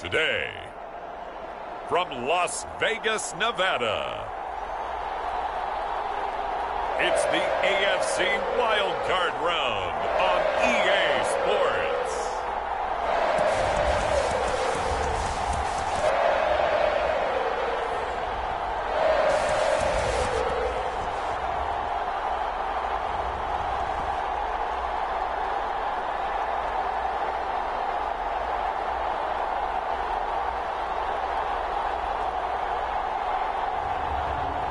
Today, from Las Vegas, Nevada, it's the AFC Wildcard Round on EA Sports.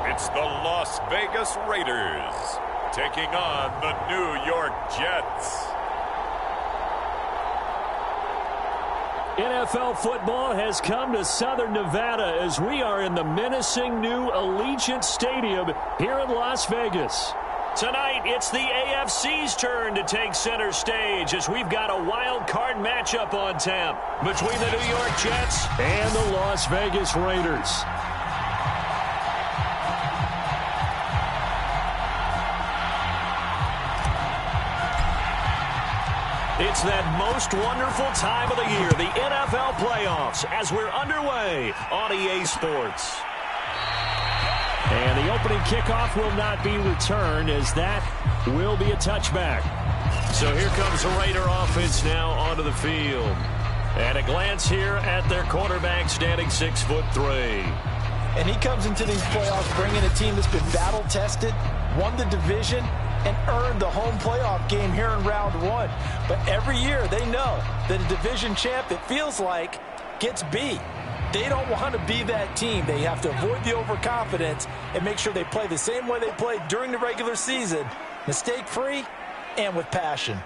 It's the Las Vegas Raiders taking on the New York Jets. NFL football has come to Southern Nevada as we are in the menacing new Allegiant Stadium here in Las Vegas. Tonight, it's the AFC's turn to take center stage as we've got a wild card matchup on tap between the New York Jets and the Las Vegas Raiders. It's that most wonderful time of the year, the NFL playoffs, as we're underway on EA Sports. And the opening kickoff will not be returned, as that will be a touchback. So here comes the Raider offense now onto the field. And a glance here at their quarterback, standing 6'3". And he comes into these playoffs bringing a team that's been battle-tested, won the division, and earned the home playoff game here in round one. But every year they know that a division champ, it feels like, gets beat. They don't want to be that team. They have to avoid the overconfidence and make sure they play the same way they played during the regular season, mistake-free and with passion.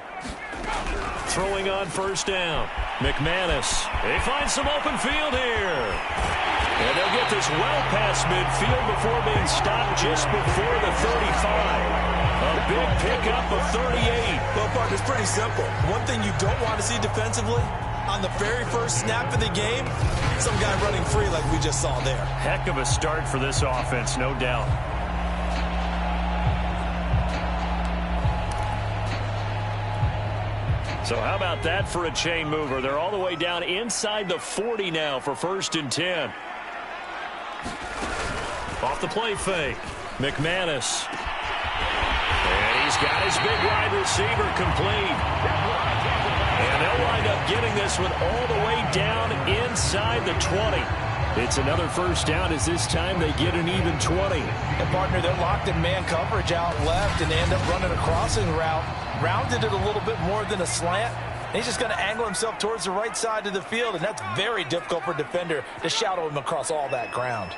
Throwing on first down. McManus. They find some open field here. And they'll get this well past midfield before being stopped just before the 35. A big pickup of 38. Well, Parker, it's pretty simple. One thing you don't want to see defensively, on the very first snap of the game, some guy running free like we just saw there. Heck of a start for this offense, no doubt. So how about that for a chain mover? They're all the way down inside the 40 now for 1st and 10. Off the play fake. McManus. And he's got his big wide receiver complete. And they'll wind up getting this one all the way down inside the 20. It's another first down as this time they get an even 20. And partner, they're locked in man coverage out left, and they end up running a crossing route. Rounded it a little bit more than a slant. And he's just going to angle himself towards the right side of the field, and that's very difficult for a defender to shadow him across all that ground.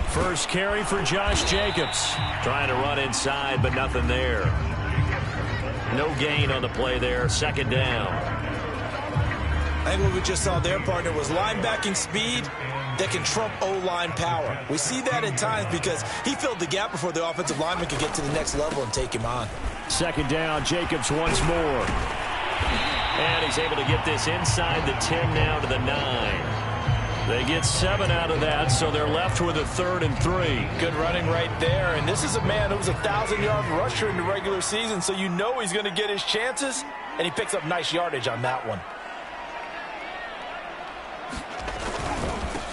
First carry for Josh Jacobs. Trying to run inside, but nothing there. No gain on the play there. 2nd down. I think what we just saw there, partner, was linebacking speed that can trump O-line power. We see that at times because he filled the gap before the offensive lineman could get to the next level and take him on. 2nd down, Jacobs once more. And he's able to get this inside the 10 now to the 9. They get 7 out of that, so they're left with a 3rd and 3. Good running right there, and this is a man who was a 1,000-yard rusher in the regular season, so you know he's going to get his chances, and he picks up nice yardage on that one.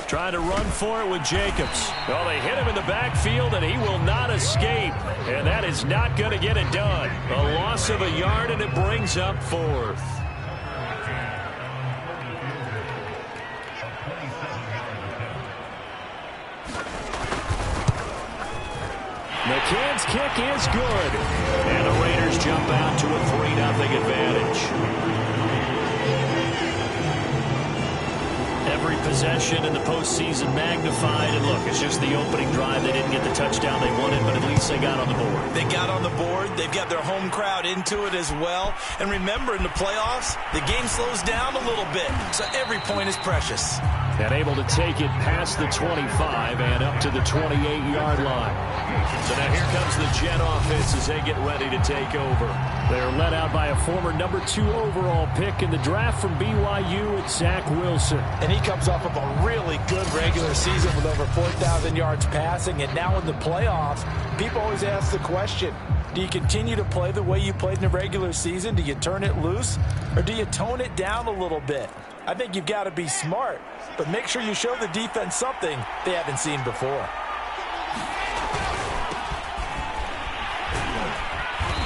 Trying to run for it with Jacobs. Well, they hit him in the backfield, and he will not escape, and that is not going to get it done. A loss of a yard, and it brings up 4th. McCann's kick is good. And the Raiders jump out to a 3-0 advantage. Every possession in the postseason magnified. And look, it's just the opening drive. They didn't get the touchdown they wanted, but at least they got on the board. They got on the board. They've got their home crowd into it as well. And remember, in the playoffs, the game slows down a little bit. So every point is precious. And able to take it past the 25 and up to the 28-yard line. So now here comes the Jet offense as they get ready to take over. They're led out by a former number 2 overall pick in the draft from BYU. It's Zach Wilson. And he comes off of a really good regular season with over 4,000 yards passing. And now in the playoffs, people always ask the question, Do you continue to play the way you played in the regular season? Do you turn it loose? Or do you tone it down a little bit? I think you've got to be smart, but make sure you show the defense something they haven't seen before.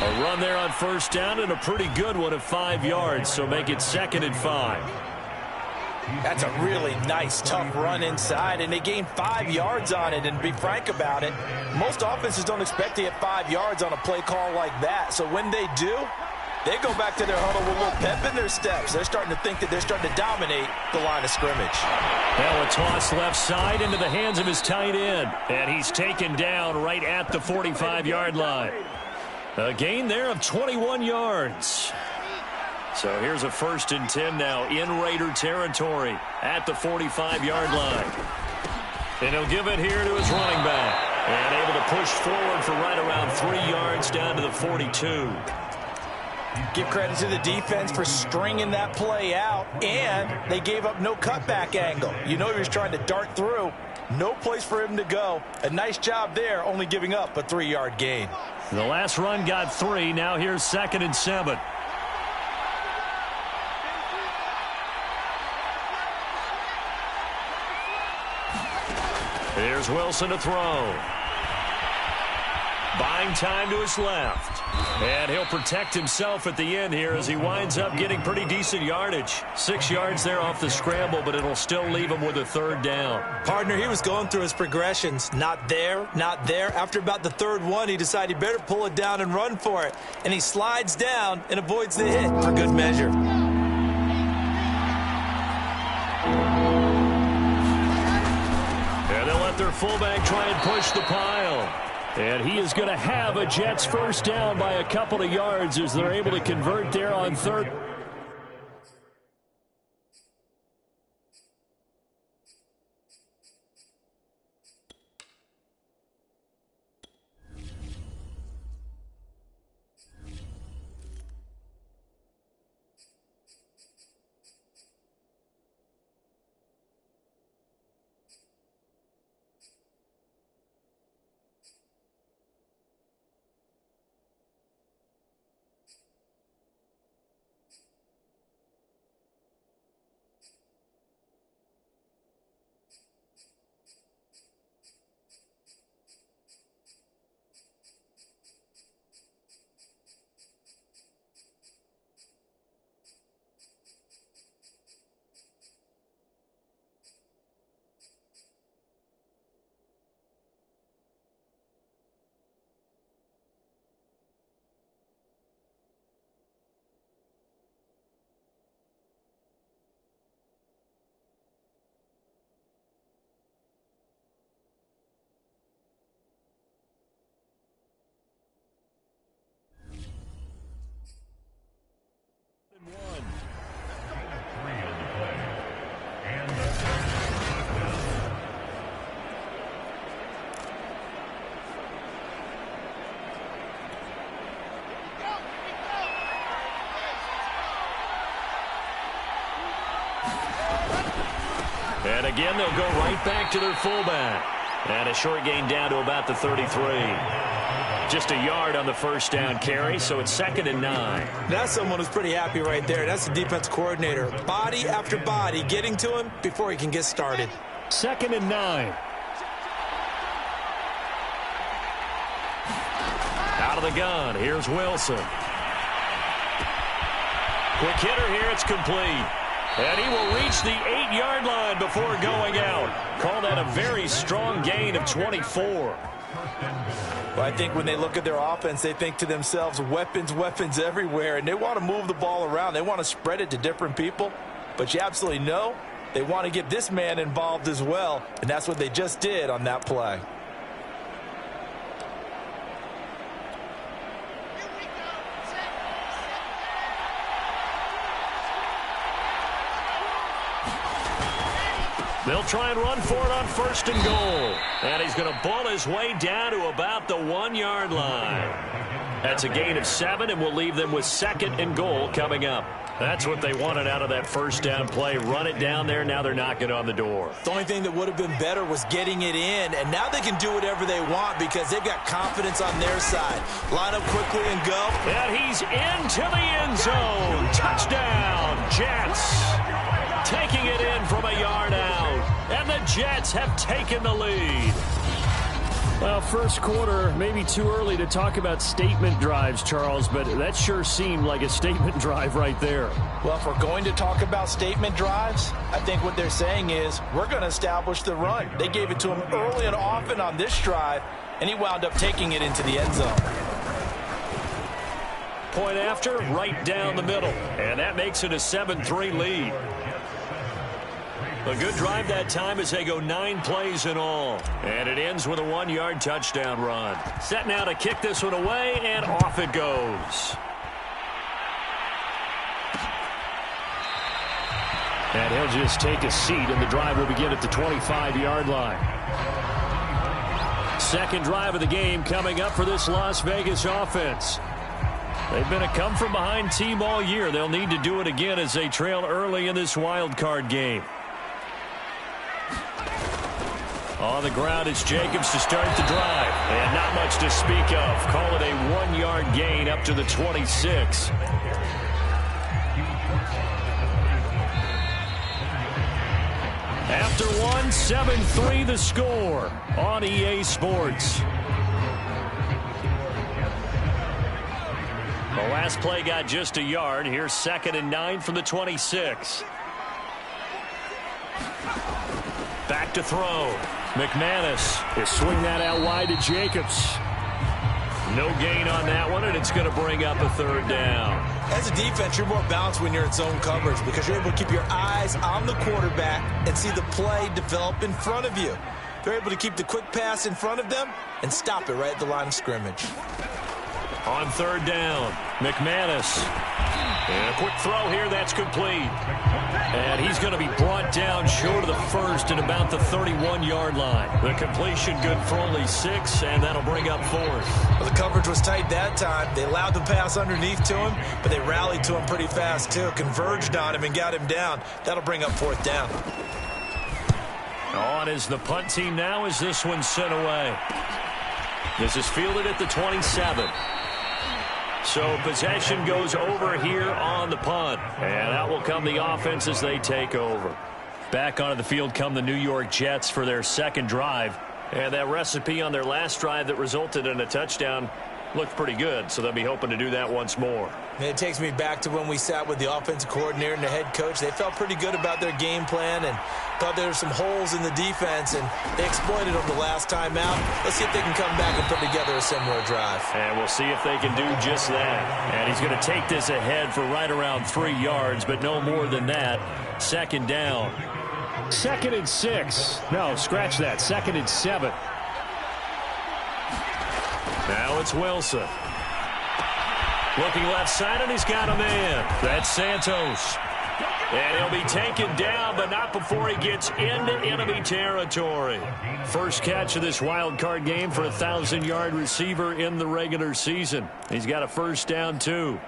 A run there on first down and a pretty good one of 5 yards, so make it 2nd and 5. That's a really nice, tough run inside, and they gained 5 yards on it. And to be frank about it, most offenses don't expect to get 5 yards on a play call like that. So when they do, they go back to their huddle with a little pep in their steps. They're starting to think that they're starting to dominate the line of scrimmage. Now a toss left side into the hands of his tight end, and he's taken down right at the 45-yard line. A gain there of 21 yards. So here's a 1st and 10 now in Raider territory at the 45-yard line. And he'll give it here to his running back. And able to push forward for right around 3 yards down to the 42. Give credit to the defense for stringing that play out, and they gave up no cutback angle. You know he was trying to dart through. No place for him to go. A nice job there, only giving up a 3-yard gain. The last run got 3. Now here's 2nd and 7. Here's Wilson to throw. Buying time to his left. And he'll protect himself at the end here as he winds up getting pretty decent yardage. 6 yards there off the scramble, but it'll still leave him with a 3rd down. Partner, he was going through his progressions. Not there, not there. After about the 3rd one, he decided he better pull it down and run for it. And he slides down and avoids the hit for good measure. And they'll let their fullback try and push the pile. And he is going to have a Jets 1st down by a couple of yards as they're able to convert there on 3rd. And again, they'll go right back to their fullback. And a short gain down to about the 33. Just a yard on the 1st down carry, so it's 2nd and 9. That's someone who's pretty happy right there. That's the defense coordinator. Body after body getting to him before he can get started. 2nd and 9. Out of the gun, here's Wilson. Quick hitter here, it's complete. And he will reach the 8-yard line before going out. Call that a very strong gain of 24. Well, I think when they look at their offense, they think to themselves, weapons, weapons everywhere. And they want to move the ball around. They want to spread it to different people. But you absolutely know they want to get this man involved as well. And that's what they just did on that play. They'll try and run for it on 1st and goal. And he's going to ball his way down to about the 1-yard line. That's a gain of 7, and we'll leave them with 2nd and goal coming up. That's what they wanted out of that first down play. Run it down there. Now they're knocking on the door. The only thing that would have been better was getting it in, and now they can do whatever they want because they've got confidence on their side. Line up quickly and go. And he's into the end zone. Touchdown, Jets. Taking it in from a yard out. And the Jets have taken the lead. Well, first quarter, maybe too early to talk about statement drives, Charles, but that sure seemed like a statement drive right there. Well, if we're going to talk about statement drives, I think what they're saying is we're going to establish the run. They gave it to him early and often on this drive, and he wound up taking it into the end zone. Point after, right down the middle, and that makes it a 7-3 lead. A good drive that time as they go 9 plays in all. And it ends with a 1-yard touchdown run. Set now to kick this one away, and off it goes. And he'll just take a seat, and the drive will begin at the 25-yard line. Second drive of the game coming up for this Las Vegas offense. They've been a come-from-behind team all year. They'll need to do it again as they trail early in this wild card game. On the ground, it's Jacobs to start the drive. And not much to speak of. Call it a 1-yard gain up to the 26. After 1, 7-3 the score on EA Sports. The last play got just a yard. Here's 2nd and 9 from the 26. Back to throw. McManus is swing that out wide to Jacobs. No gain on that one, and it's going to bring up a 3rd down. As a defense, you're more balanced when you're in zone coverage because you're able to keep your eyes on the quarterback and see the play develop in front of you. They're able to keep the quick pass in front of them and stop it right at the line of scrimmage. On 3rd down, McManus. And a quick throw here, that's complete. And he's going to be brought down short of the first at about the 31-yard line. The completion good for only 6, and that'll bring up 4th. Well, the coverage was tight that time. They allowed the pass underneath to him, but they rallied to him pretty fast, too. Converged on him and got him down. That'll bring up 4th down. On is the punt team now as this one's sent away. This is fielded at the 27. So possession goes over here on the punt. And out will come the offense as they take over. Back onto the field come the New York Jets for their second drive. And that recipe on their last drive that resulted in a touchdown looked pretty good. So they'll be hoping to do that once more. And it takes me back to when we sat with the offensive coordinator and the head coach. They felt pretty good about their game plan and thought there were some holes in the defense, and they exploited them the last time out. Let's see if they can come back and put together a similar drive. And we'll see if they can do just that. And he's going to take this ahead for right around 3 yards, but no more than that. 2nd down. 2nd and 6. No, scratch that. 2nd and 7. Now it's Wilson. Looking left side, and he's got a man. That's Santos. And he'll be taken down, but not before he gets into enemy territory. First catch of this wild card game for a 1,000-yard receiver in the regular season. He's got a 1st down, too.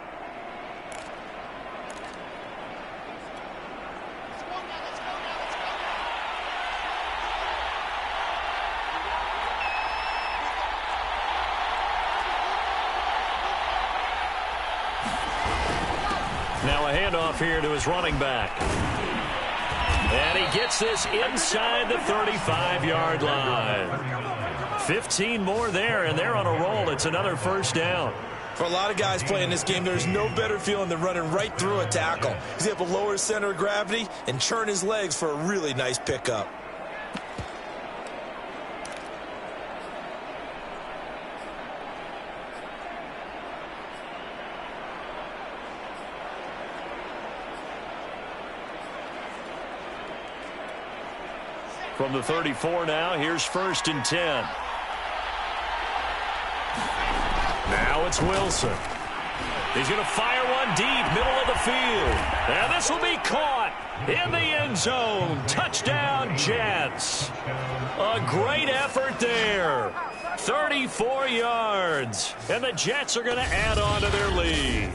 Now a handoff here to his running back. And he gets this inside the 35-yard line. 15 more there, and they're on a roll. It's another 1st down. For a lot of guys playing this game, there's no better feeling than running right through a tackle. He's able to lower his center of gravity and churn his legs for a really nice pickup. From the 34 now, here's 1st and 10. Now it's Wilson. He's going to fire one deep, middle of the field. And this will be caught in the end zone. Touchdown, Jets. A great effort there. 34 yards. And the Jets are going to add on to their lead.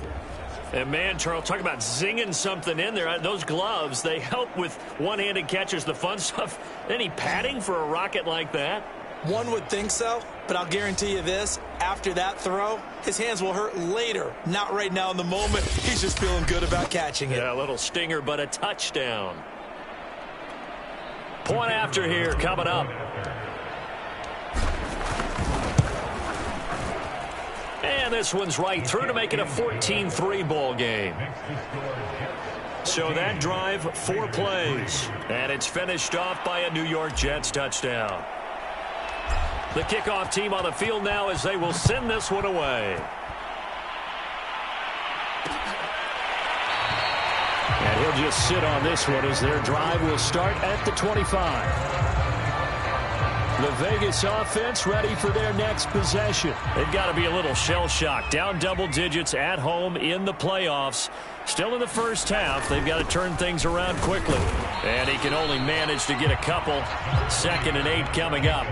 And man, Charles, talk about zinging something in there. Those gloves, they help with one-handed catches, the fun stuff. Any padding for a rocket like that? One would think so, but I'll guarantee you this. After that throw, his hands will hurt later. Not right now in the moment. He's just feeling good about catching it. Yeah, a little stinger, but a touchdown. Point after here coming up. And this one's right through to make it a 14-3 ball game. So that drive, 4 plays. And it's finished off by a New York Jets touchdown. The kickoff team on the field now as they will send this one away. And he'll just sit on this one as their drive will start at the 25. The Vegas offense ready for their next possession. They've got to be a little shell-shocked. Down double digits at home in the playoffs. Still in the first half. They've got to turn things around quickly. And he can only manage to get a couple. 2nd and 8 coming up.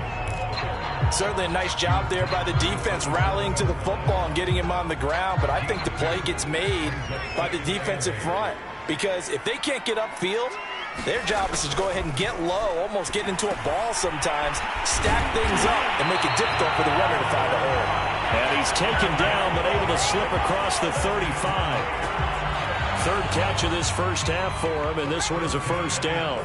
Certainly a nice job there by the defense rallying to the football and getting him on the ground. But I think the play gets made by the defensive front. Because if they can't get upfield, their job is to go ahead and get low, almost get into a ball sometimes, stack things up, and make it difficult for the runner to find a hole. And he's taken down, but able to slip across the 35. 3rd catch of this first half for him, and this one is a first down.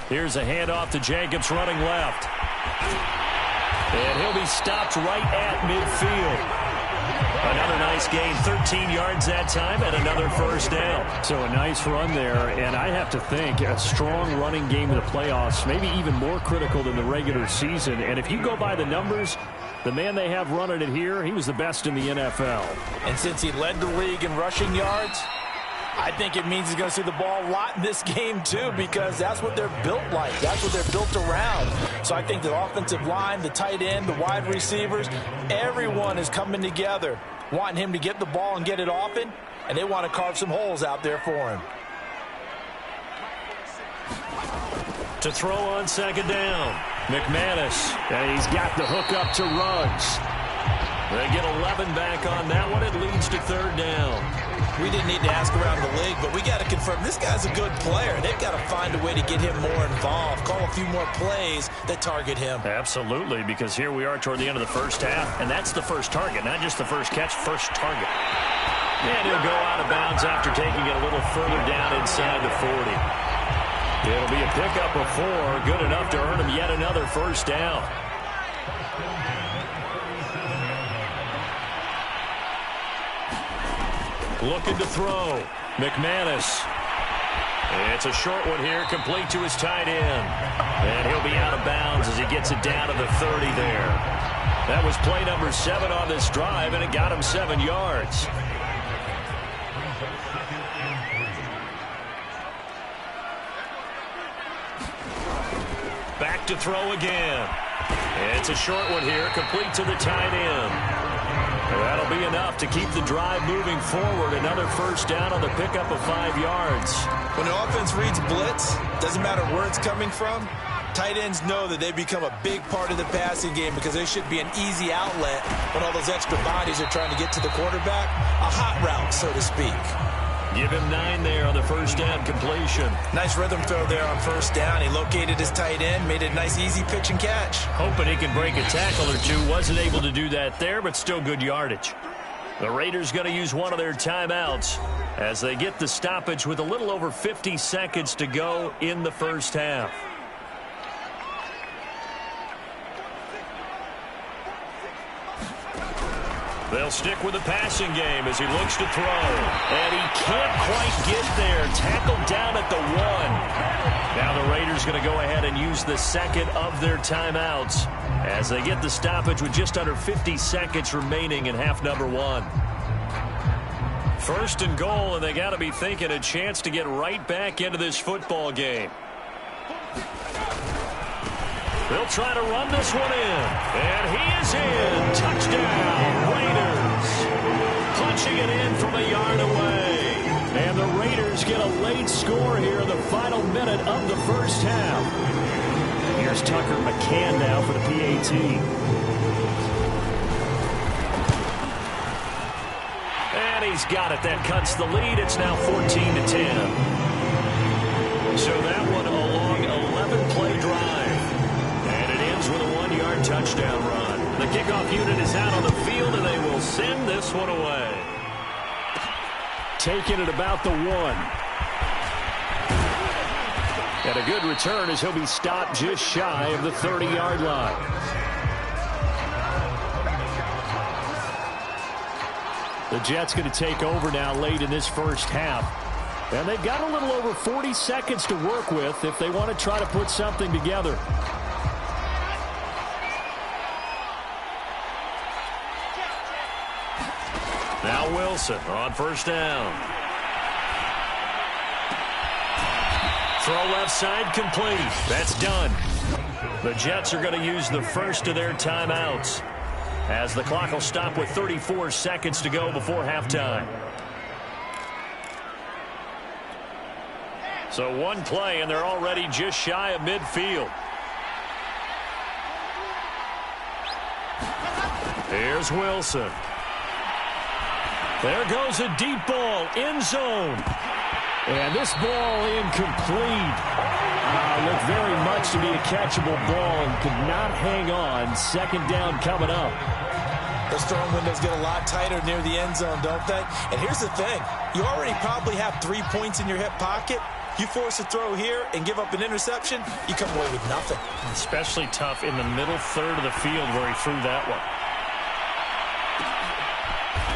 Here's a handoff to Jacobs running left. And he'll be stopped right at midfield. Another nice gain, 13 yards that time, and another first down. So a nice run there, and I have to think a strong running game in the playoffs, maybe even more critical than the regular season. And if you go by the numbers, the man they have running it here, he was the best in the NFL. And since he led the league in rushing yards, I think it means he's going to see the ball a lot in this game, too, because that's what they're built like. That's what they're built around. So I think the offensive line, the tight end, the wide receivers, everyone is coming together, wanting him to get the ball and get it often, and they want to carve some holes out there for him. To throw on 2nd down, McManus. And he's got the hook up to Ruggs. They get 11 back on that one. It leads to 3rd down. We didn't need to ask around the league, but we got to confirm this guy's a good player. They've got to find a way to get him more involved, call a few more plays that target him. Absolutely, because here we are toward the end of the first half, and that's the first target, not just the first catch, first target. And he'll go out of bounds after taking it a little further down inside the 40. It'll be a pickup of 4, good enough to earn him yet another first down. Looking to throw. McManus. It's a short one here, complete to his tight end. And he'll be out of bounds as he gets it down to the 30 there. That was play number 7 on this drive, and it got him 7 yards. Back to throw again. It's a short one here, complete to the tight end. That'll be enough to keep the drive moving forward. Another first down on the pickup of 5 yards. When the offense reads blitz, doesn't matter where it's coming from, tight ends know that they become a big part of the passing game because they should be an easy outlet when all those extra bodies are trying to get to the quarterback. A hot route, so to speak. Give him 9 there on the first down completion. Nice rhythm throw there on first down. He located his tight end, made it a nice easy pitch and catch. Hoping he can break a tackle or two. Wasn't able to do that there, but still good yardage. The Raiders going to use one of their timeouts as they get the stoppage with a little over 50 seconds to go in the first half. They'll stick with the passing game as he looks to throw. And he can't quite get there. Tackled down at the 1. Now the Raiders going to go ahead and use the second of their timeouts as they get the stoppage with just under 50 seconds remaining in half number 1. 1st and goal, and they got to be thinking a chance to get right back into this football game. They'll try to run this one in. And he is in. Touchdown, Raiders. Punching it in from a yard away. And the Raiders get a late score here in the final minute of the first half. Here's Tucker McCann now for the PAT. And he's got it. That cuts the lead. It's now 14-10. So that one a long 11-play drive. And it ends with a 1-yard touchdown run. The kickoff unit is out on the field, and they will send this one away. Taking it about the 1. And a good return as he'll be stopped just shy of the 30-yard line. The Jets going to take over now late in this first half. And they've got a little over 40 seconds to work with if they want to try to put something together. Now Wilson on first down. Throw left side complete. That's done. The Jets are going to use the first of their timeouts, as the clock will stop with 34 seconds to go before halftime. So one play, and they're already just shy of midfield. Here's Wilson. There goes a deep ball, end zone. And this ball incomplete. Looked very much to be a catchable ball and could not hang on. Second down coming up. Those throwing windows get a lot tighter near the end zone, don't they? And here's the thing. You already probably have 3 points in your hip pocket. You force a throw here and give up an interception, you come away with nothing. Especially tough in the middle third of the field where he threw that one.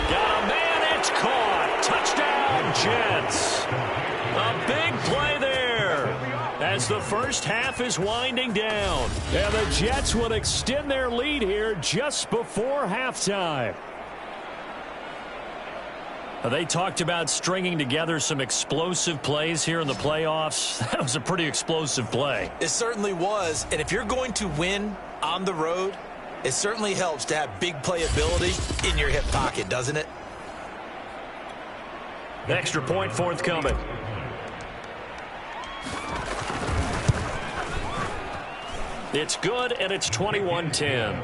Got a man, it's caught. Touchdown, Jets. A big play there as the first half is winding down. And the Jets will extend their lead here just before halftime. They talked about stringing together some explosive plays here in the playoffs. That was a pretty explosive play. It certainly was. And if you're going to win on the road, it certainly helps to have big playability in your hip pocket, doesn't it? Extra point forthcoming. It's good, and it's 21-10.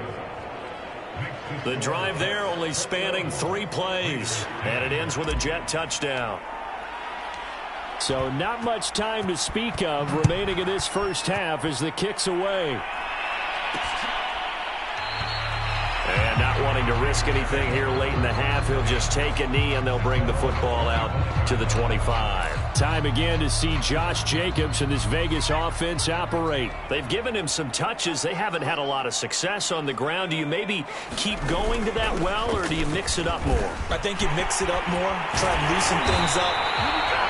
The drive there only spanning 3 plays, and it ends with a Jet touchdown. So not much time to speak of remaining in this first half as the kick's away. And not wanting to risk anything here late in the half, he'll just take a knee, and they'll bring the football out to the 25. Time again to see Josh Jacobs and this Vegas offense operate. They've given him some touches. They haven't had a lot of success on the ground. Do you maybe keep going to that well, or do you mix it up more? I think you mix it up more, try and loosen things up.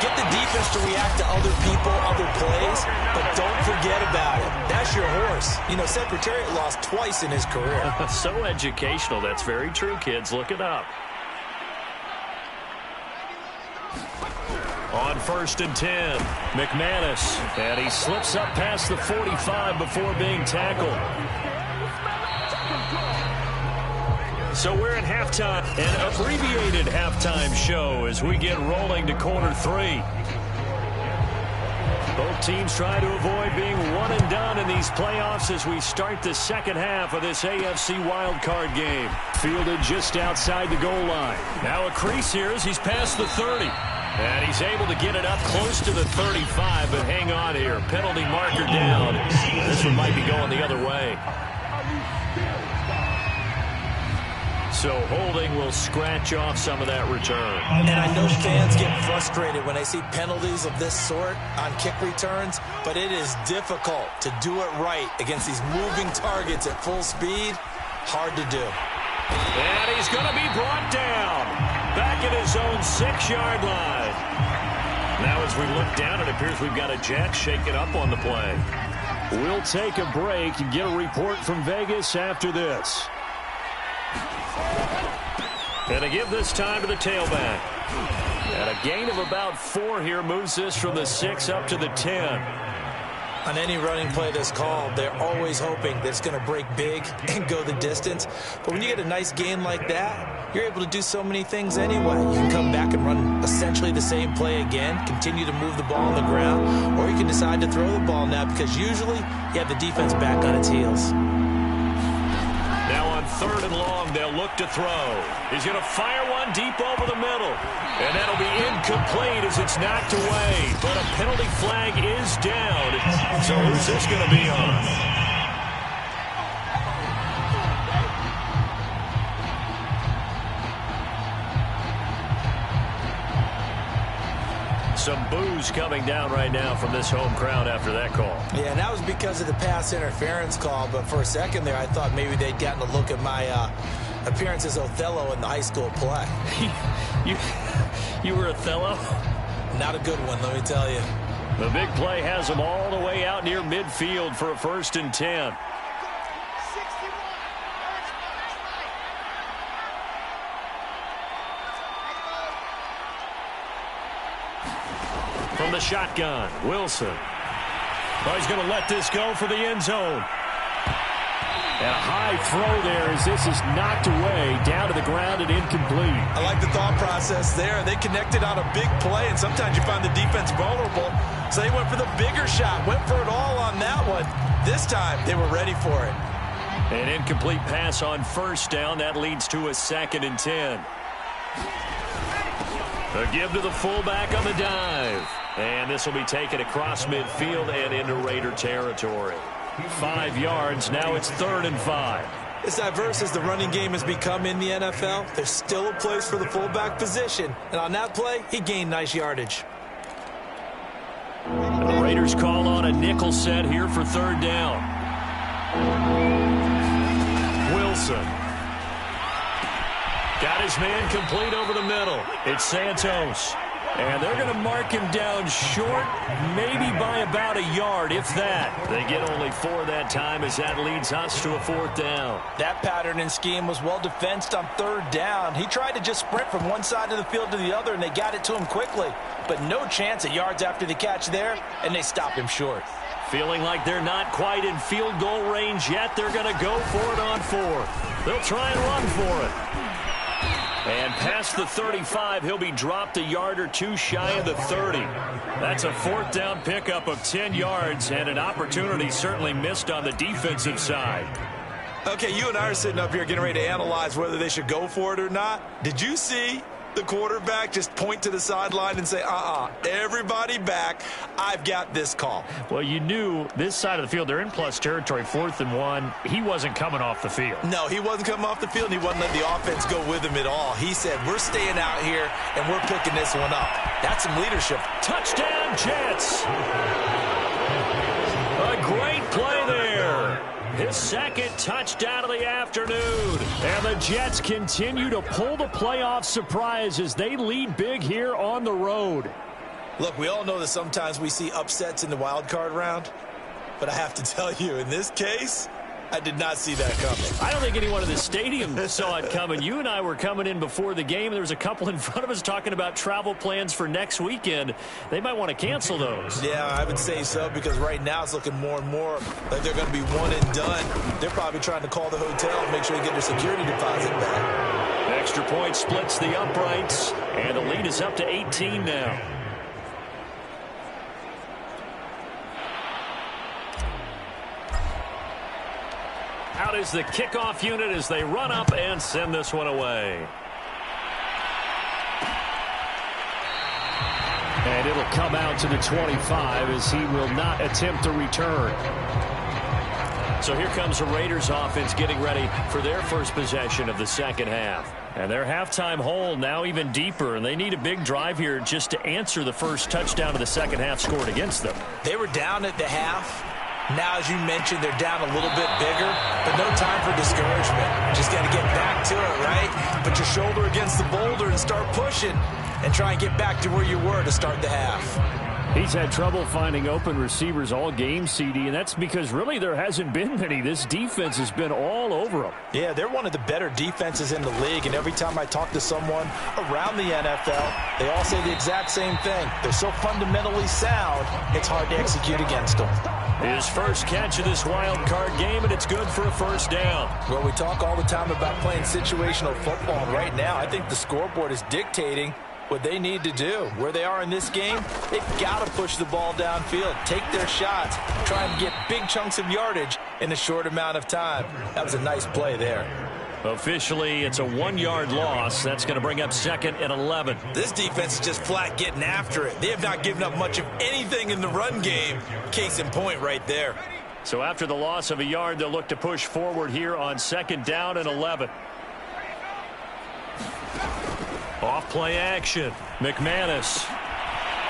Get the defense to react to other people, other plays, but don't forget about it. That's your horse. You know, Secretariat lost twice in his career. So educational. That's very true, kids. Look it up. On 1st and 10, McManus. And he slips up past the 45 before being tackled. So we're at halftime, an abbreviated halftime show as we get rolling to quarter 3. Both teams try to avoid being one and done in these playoffs as we start the second half of this AFC wildcard game. Fielded just outside the goal line. Now a crease here as he's past the 30. And he's able to get it up close to the 35, but hang on here. Penalty marker down. This one might be going the other way. So holding will scratch off some of that return. And I know fans get frustrated when they see penalties of this sort on kick returns, but it is difficult to do it right against these moving targets at full speed. Hard to do. And he's going to be brought down back at his own 6-yard line. Now as we look down, it appears we've got a Jet shaken up on the play. We'll take a break and get a report from Vegas after this. And to give this time to the tailback. And a gain of about 4 here moves this from the 6 up to the 10. On any running play that's called, they're always hoping that it's going to break big and go the distance. But when you get a nice gain like that, you're able to do so many things anyway. You can come back and run essentially the same play again, continue to move the ball on the ground, or you can decide to throw the ball now because usually you have the defense back on its heels. Now on 3rd and long. They'll look to throw. He's going to fire one deep over the middle. And that'll be incomplete as it's knocked away. But a penalty flag is down. So who's this going to be on? Some boos coming down right now from this home crowd after that call. Yeah, and that was because of the pass interference call. But for a second there, I thought maybe they'd gotten a look at my appearance as Othello in the high school play. You were Othello? Not a good one, let me tell you. The big play has them all the way out near midfield for a 1st and 10. From the shotgun, Wilson. Oh, he's going to let this go for the end zone. And a high throw there as this is knocked away, down to the ground and incomplete. I like the thought process there. They connected on a big play, and sometimes you find the defense vulnerable. So they went for the bigger shot, went for it all on that one. This time, they were ready for it. An incomplete pass on 1st down. That leads to a 2nd and 10. A give to the fullback on the dive. And this will be taken across midfield and into Raider territory. 5 yards. Now it's 3rd and 5. As diverse as the running game has become in the NFL, there's still a place for the fullback position. And on that play, he gained nice yardage. The Raiders call on a nickel set here for 3rd down. Wilson. Got his man complete over the middle. It's Santos. And they're going to mark him down short, maybe by about a yard, if that. They get only 4 that time as that leads us to a 4th down. That pattern and scheme was well defensed on 3rd down. He tried to just sprint from one side of the field to the other, and they got it to him quickly. But no chance at yards after the catch there, and they stop him short. Feeling like they're not quite in field goal range yet, they're going to go for it on 4th. They'll try and run for it. And past the 35, he'll be dropped a yard or 2 shy of the 30. That's a 4th down pickup of 10 yards and an opportunity certainly missed on the defensive side. Okay, you and I are sitting up here getting ready to analyze whether they should go for it or not. Did you see the quarterback just point to the sideline and say, everybody back, I've got this call? Well, you knew this side of the field, they're in plus territory, 4th and 1. He wasn't coming off the field. No, he wasn't coming off the field, and he wasn't letting the offense go with him at all. He said, we're staying out here, and we're picking this one up. That's some leadership. Touchdown, Jets! A great play there. His 2nd touchdown of the afternoon. And the Jets continue to pull the playoff surprise as they lead big here on the road. Look, we all know that sometimes we see upsets in the wild card round. But I have to tell you, in this case, I did not see that coming. I don't think anyone in the stadium saw it coming. You and I were coming in before the game. There was a couple in front of us talking about travel plans for next weekend. They might want to cancel those. Yeah, I would say so, because right now it's looking more and more like they're going to be one and done. They're probably trying to call the hotel and make sure they get their security deposit back. Extra point splits the uprights, and the lead is up to 18 now. Out is the kickoff unit as they run up and send this one away. And it'll come out to the 25 as he will not attempt to return. So here comes the Raiders offense getting ready for their first possession of the 2nd half. And their halftime hole now even deeper, and they need a big drive here just to answer the first touchdown of the 2nd half scored against them. They were down at the half. Now, as you mentioned, they're down a little bit bigger, but no time for discouragement. Just got to get back to it, right? Put your shoulder against the boulder and start pushing and try and get back to where you were to start the half. He's had trouble finding open receivers all game, CD, and that's because really there hasn't been many. This defense has been all over them. Yeah, they're one of the better defenses in the league, and every time I talk to someone around the NFL, they all say the exact same thing. They're so fundamentally sound, it's hard to execute against them. His first catch of this wild card game, and it's good for a 1st down. Well, we talk all the time about playing situational football, and right now I think the scoreboard is dictating what they need to do. Where they are in this game, they've got to push the ball downfield, take their shots, try and get big chunks of yardage in a short amount of time. That was a nice play there. Officially, it's a 1-yard loss. That's going to bring up second and 11. This defense is just flat getting after it. They have not given up much of anything in the run game. Case in point right there. So after the loss of a yard, they'll look to push forward here on second down and 11. Off play action. McManus.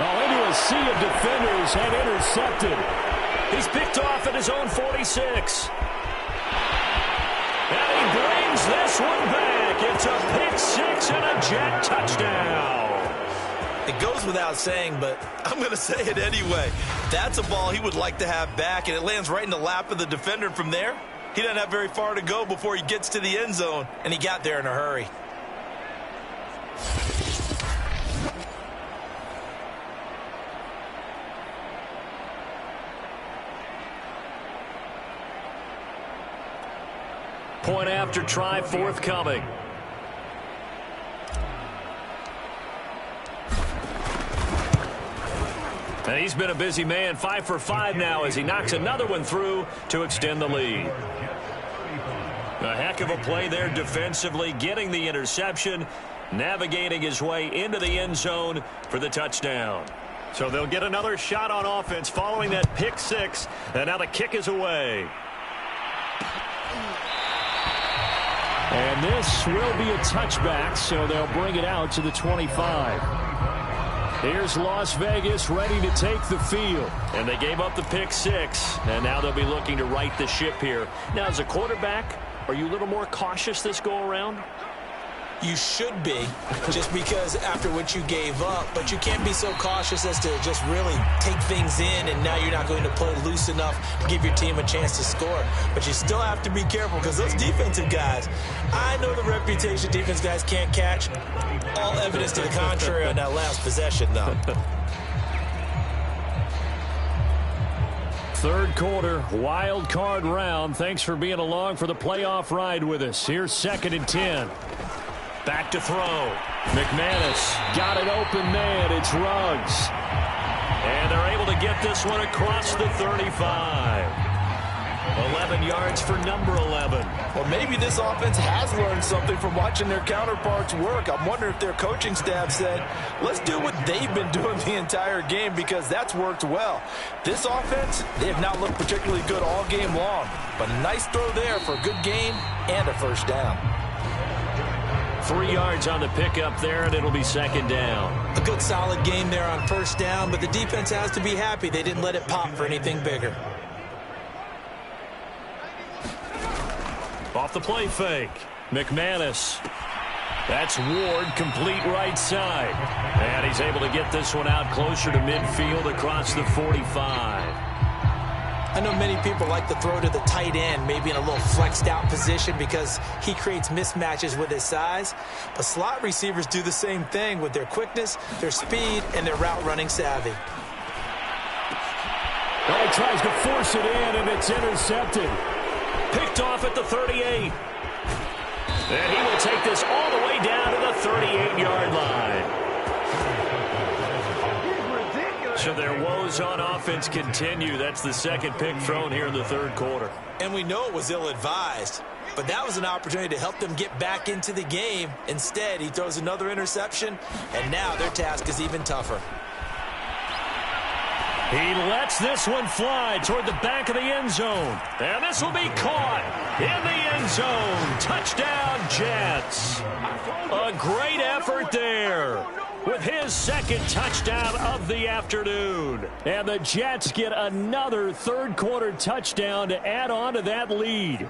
Into a sea of defenders and intercepted. He's picked off at his own 46. And he brings this one back. It's a pick six and a Jet touchdown. It goes without saying, but I'm going to say it anyway. That's a ball he would like to have back, and it lands right in the lap of the defender. From there, he doesn't have very far to go before he gets to the end zone, and he got there in a hurry. Point after try forthcoming. And he's been a busy man, 5 for 5 now as he knocks another one through to extend the lead. A heck of a play there defensively, getting the interception, navigating his way into the end zone for the touchdown. So they'll get another shot on offense following that pick six, and now the kick is away. And this will be a touchback, so they'll bring it out to the 25. Here's Las Vegas ready to take the field. And they gave up the pick six, and now they'll be looking to right the ship here. Now, as a quarterback, are you a little more cautious this go-around? You should be, just because after what you gave up, but you can't be so cautious as to just really take things in, and now you're not going to play loose enough to give your team a chance to score. But you still have to be careful because those defensive guys, I know the reputation defense guys can't catch. All evidence to the contrary on that last possession, though. Third quarter, wild card round. Thanks for being along for the playoff ride with us. Here's second and 10. Back to throw. McManus got an open man. It's Ruggs. And they're able to get this one across the 35. 11 yards for number 11. Well, maybe this offense has learned something from watching their counterparts work. I'm wondering if their coaching staff said, let's do what they've been doing the entire game, because that's worked well. This offense, they have not looked particularly good all game long. But a nice throw there for a good gain and a first down. 3 yards on the pickup there, and it'll be second down. A good solid game there on first down, but the defense has to be happy they didn't let it pop for anything bigger. Off the play fake. McManus. That's Ward, complete right side. And he's able to get this one out closer to midfield across the 45. I know many people like to throw to the tight end, maybe in a little flexed out position because he creates mismatches with his size. But slot receivers do the same thing with their quickness, their speed, and their route running savvy. Oh, he tries to force it in, and it's intercepted. Picked off at the 38. And he will take this all the way down to the 38-yard line. So their woes on offense continue. That's the second pick thrown here in the third quarter. And we know it was ill-advised, but that was an opportunity to help them get back into the game. Instead, he throws another interception, and now their task is even tougher. He lets this one fly toward the back of the end zone. And this will be caught in the end zone. Touchdown, Jets. A great effort there with his second touchdown of the afternoon. And the Jets get another third quarter touchdown to add on to that lead.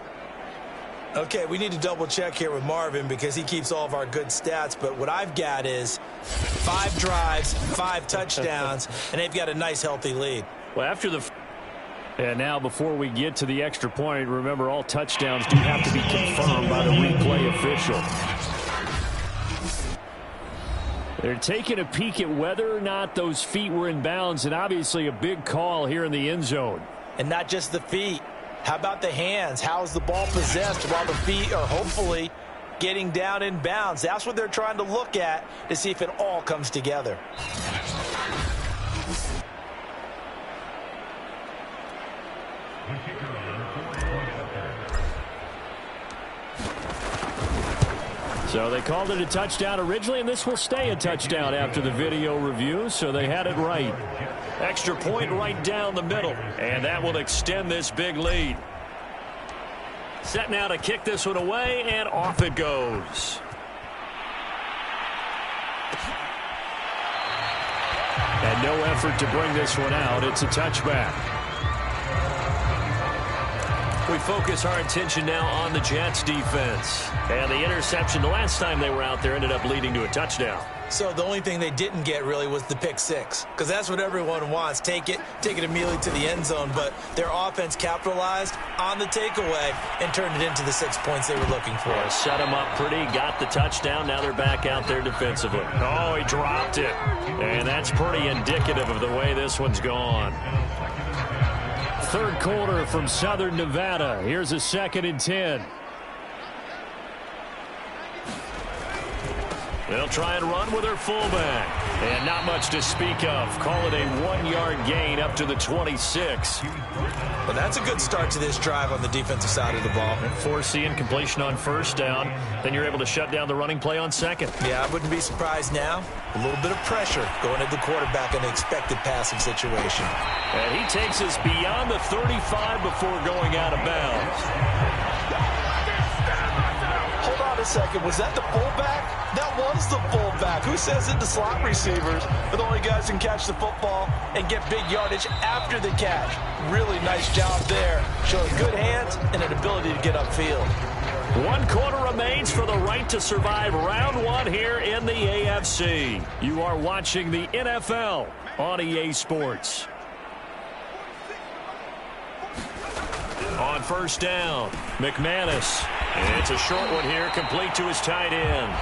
Okay, we need to double check here with Marvin because he keeps all of our good stats, but what I've got is 5 drives, 5 touchdowns, and they've got a nice healthy lead. Well, after the... And now before we get to the extra point, remember all touchdowns do have to be confirmed by the replay official. They're taking a peek at whether or not those feet were in bounds, and obviously a big call here in the end zone. And not just the feet. How about the hands? How's the ball possessed while the feet are hopefully getting down in bounds? That's what they're trying to look at to see if it all comes together. So they called it a touchdown originally, and this will stay a touchdown after the video review, so they had it right. Extra point right down the middle, and that will extend this big lead. Set now to kick this one away, and off it goes. And no effort to bring this one out. It's a touchback. We focus our attention now on the Jets defense. And the interception the last time they were out there ended up leading to a touchdown. So the only thing they didn't get really was the pick six, because that's what everyone wants. Take it immediately to the end zone. But their offense capitalized on the takeaway and turned it into the 6 points they were looking for. Yeah, set them up pretty, got the touchdown. Now they're back out there defensively. Oh, he dropped it. And that's pretty indicative of the way this one's gone. Third quarter from Southern Nevada. Here's a 2nd and 10. They'll try and run with their fullback. And not much to speak of. Call it a 1-yard gain up to the 26. Well, that's a good start to this drive on the defensive side of the ball. Force the incompletion on first down. Then you're able to shut down the running play on second. Yeah, I wouldn't be surprised now. A little bit of pressure going at the quarterback in an expected passing situation. And he takes us beyond the 35 before going out of bounds. Hold on a second. Was that the fullback? That was the fullback. Who says it? The slot receivers are the only guys who can catch the football and get big yardage after the catch. Really nice job there. Showing good hands and an ability to get upfield. 1 quarter remains for the right to survive round 1 here in the AFC. You are watching the NFL on EA Sports. On first down, McManus. And it's a short one here, complete to his tight end.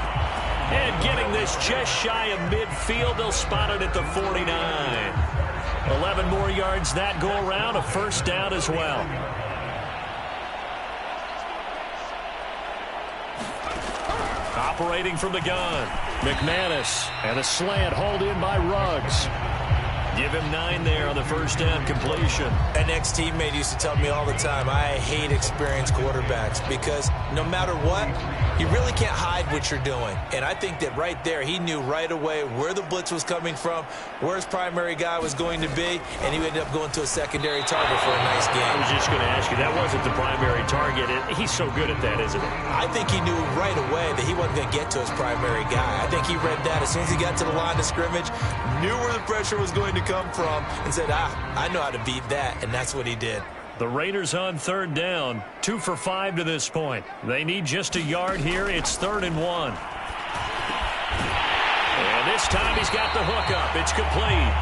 And getting this just shy of midfield, they'll spot it at the 49. 11 more yards that go around, a first down as well. Operating from the gun, McManus, and a slant hauled in by Ruggs. Give him 9 there on the first down completion. An ex-teammate used to tell me all the time, I hate experienced quarterbacks because no matter what, you really can't hide what you're doing. And I think that right there, he knew right away where the blitz was coming from, where his primary guy was going to be, and he ended up going to a secondary target for a nice game. I was just going to ask you, that wasn't the primary target. He's so good at that, isn't he? I think he knew right away that he wasn't going to get to his primary guy. I think he read that as soon as he got to the line of scrimmage, knew where the pressure was going to come from, and said, I know how to beat that, and that's what he did. The Raiders on third down, 2 for 5 to this point. They need just a yard here. It's 3rd and 1. And this time he's got the hook up. It's complete.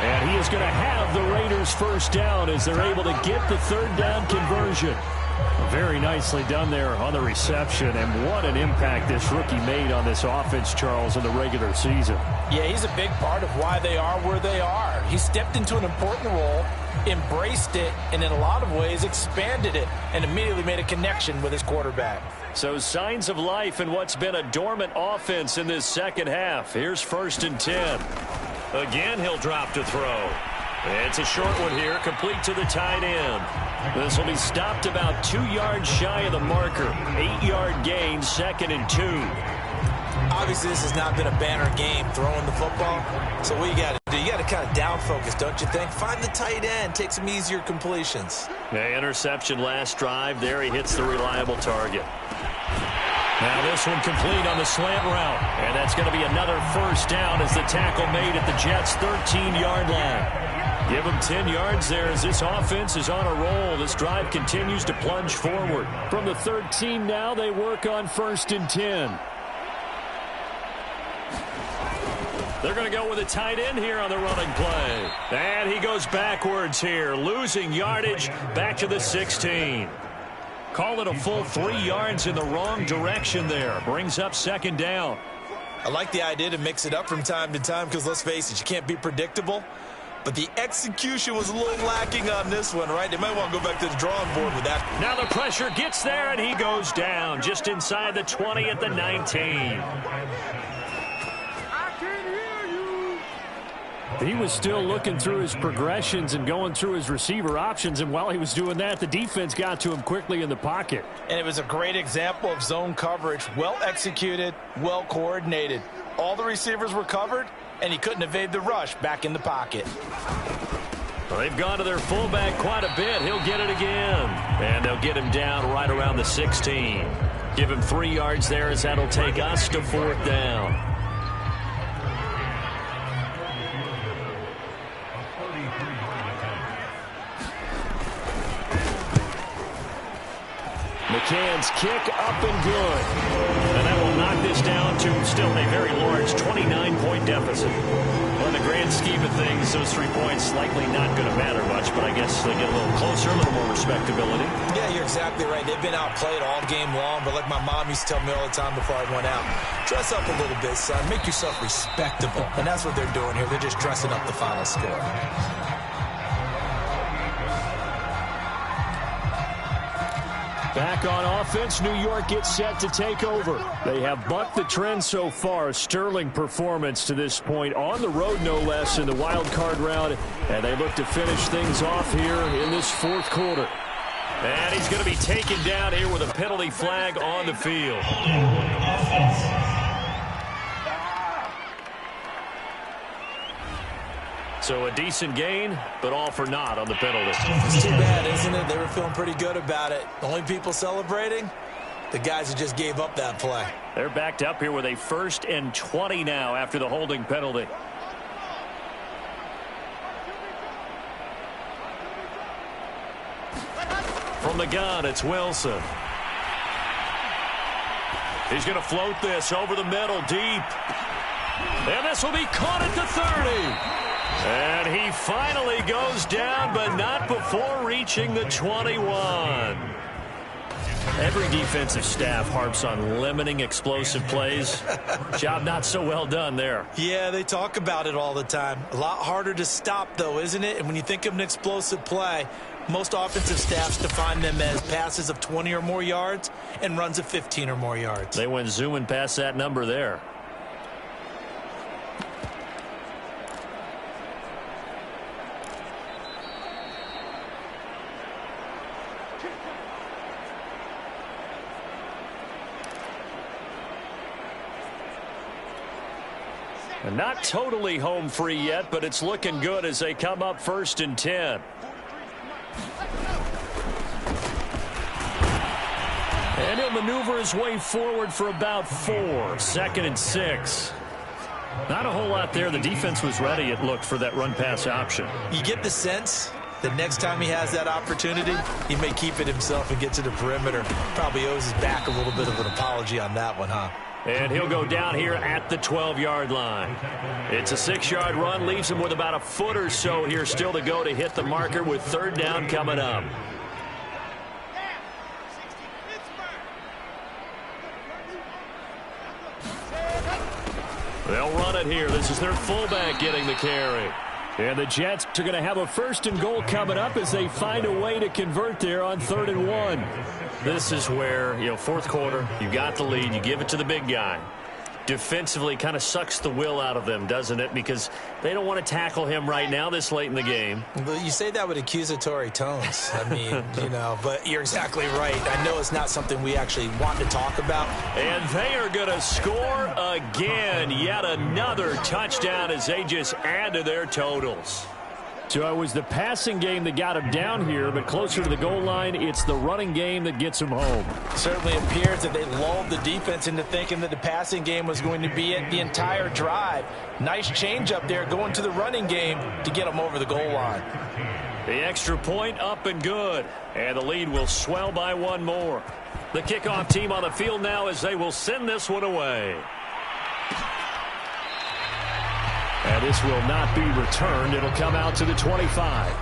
And he is going to have the Raiders first down as they're able to get the third down conversion. Very nicely done there on the reception, and what an impact this rookie made on this offense, Charles, in the regular season. Yeah, he's a big part of why they are where they are. He stepped into an important role, embraced it, and in a lot of ways expanded it, and immediately made a connection with his quarterback. So signs of life in what's been a dormant offense in this second half. Here's 1st and 10. Again, he'll drop to throw. It's a short one here, complete to the tight end. This will be stopped about 2 yards shy of the marker. 8-yard gain, 2nd and 2. Obviously, this has not been a banner game throwing the football. So what you got to do, you got to kind of down focus, don't you think? Find the tight end, take some easier completions. Yeah, interception last drive. There he hits the reliable target. Now this one complete on the slant route. And that's going to be another first down as the tackle made at the Jets' 13-yard line. Give them 10 yards there as this offense is on a roll. This drive continues to plunge forward. From the 13 now, they work on 1st and 10. They're going to go with a tight end here on the running play. And he goes backwards here, losing yardage back to the 16. Call it a full 3 yards in the wrong direction there. Brings up 2nd down. I like the idea to mix it up from time to time because, let's face it, you can't be predictable. But the execution was a little lacking on this one, right? They might want to go back to the drawing board with that. Now the pressure gets there, and he goes down just inside the 20 at the 19. He was still looking through his progressions and going through his receiver options, and while he was doing that, the defense got to him quickly in the pocket. And it was a great example of zone coverage. Well executed, well coordinated. All the receivers were covered, and he couldn't evade the rush back in the pocket. Well, they've gone to their fullback quite a bit. He'll get it again. And they'll get him down right around the 16. Give him 3 yards there as that'll take us to 4th down. McCann's kick up and good. And that will knock this down to still a very large 29-point deficit. Well, in the grand scheme of things, those 3 points likely not going to matter much, but I guess they get a little closer, a little more respectability. Yeah, you're exactly right. They've been outplayed all game long, but like my mom used to tell me all the time before I went out, dress up a little bit, son. Make yourself respectable. And that's what they're doing here. They're just dressing up the final score. Back on offense, New York gets set to take over. They have bucked the trend so far. Sterling performance to this point. On the road, no less, in the wild card round. And they look to finish things off here in this 4th quarter. And he's going to be taken down here with a penalty flag on the field. So a decent gain, but all for naught on the penalty. It's too bad, isn't it? They were feeling pretty good about it. The only people celebrating, the guys who just gave up that play. They're backed up here with a 1st and 20 now after the holding penalty. From the gun, it's Wilson. He's going to float this over the middle, deep. And this will be caught at the 30. And he finally goes down, but not before reaching the 21. Every defensive staff harps on limiting explosive plays. Job not so well done there. Yeah, they talk about it all the time. A lot harder to stop, though, isn't it? And when you think of an explosive play, most offensive staffs define them as passes of 20 or more yards and runs of 15 or more yards. They went zooming past that number there. And not totally home free yet, but it's looking good as they come up 1st and 10. And he'll maneuver his way forward for about 4. 2nd and 6. Not a whole lot there. The defense was ready, it looked, for that run-pass option. You get the sense that next time he has that opportunity, he may keep it himself and get to the perimeter. Probably owes his back a little bit of an apology on that one, huh? And he'll go down here at the 12-yard line. It's a 6-yard run, leaves him with about a foot or so here still to go to hit the marker with 3rd down coming up. They'll run it here. This is their fullback getting the carry. And the Jets are going to have a 1st and goal coming up as they find a way to convert there on 3rd and 1. This is where, 4th quarter, you got the lead, you give it to the big guy. Defensively kind of sucks the will out of them, doesn't it? Because they don't want to tackle him right now this late in the game. But you say that with accusatory tones. I mean, but you're exactly right. I know it's not something we actually want to talk about. And they are going to score again. Yet another touchdown as they just add to their totals. So it was the passing game that got him down here, but closer to the goal line, it's the running game that gets him home. Certainly appears that they lulled the defense into thinking that the passing game was going to be it the entire drive. Nice change up there going to the running game to get them over the goal line. The extra point up and good. And the lead will swell by 1 more. The kickoff team on the field now as they will send this one away. And this will not be returned. It'll come out to the 25.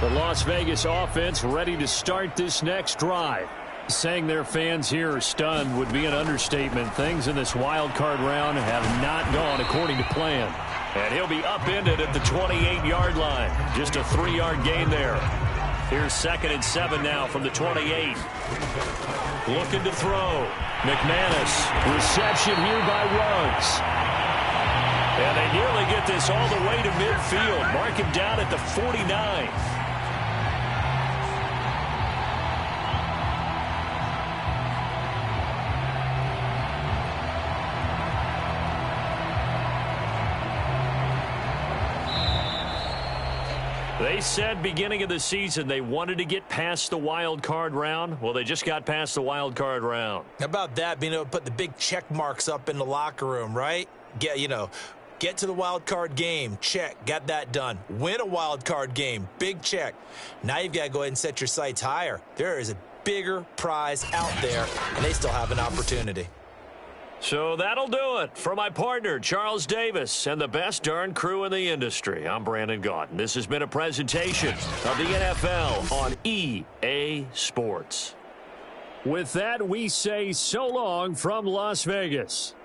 The Las Vegas offense ready to start this next drive. Saying their fans here are stunned would be an understatement. Things in this wild card round have not gone according to plan. And he'll be upended at the 28-yard line. Just a 3-yard gain there. Here's 2nd and 7 now from the 28. Looking to throw. McManus. Reception here by Ruggs. And they nearly get this all the way to midfield. Mark him down at the 49. They said beginning of the season they wanted to get past the wild card round. Well, they just got past the wild card round. How about that, being able to put the big check marks up in the locker room, right? Get to the wild card game. Check. Got that done. Win a wild card game. Big check. Now you've got to go ahead and set your sights higher. There is a bigger prize out there, and they still have an opportunity. So that'll do it for my partner, Charles Davis, and the best darn crew in the industry. I'm Brandon Gaudin. This has been a presentation of the NFL on EA Sports. With that, we say so long from Las Vegas.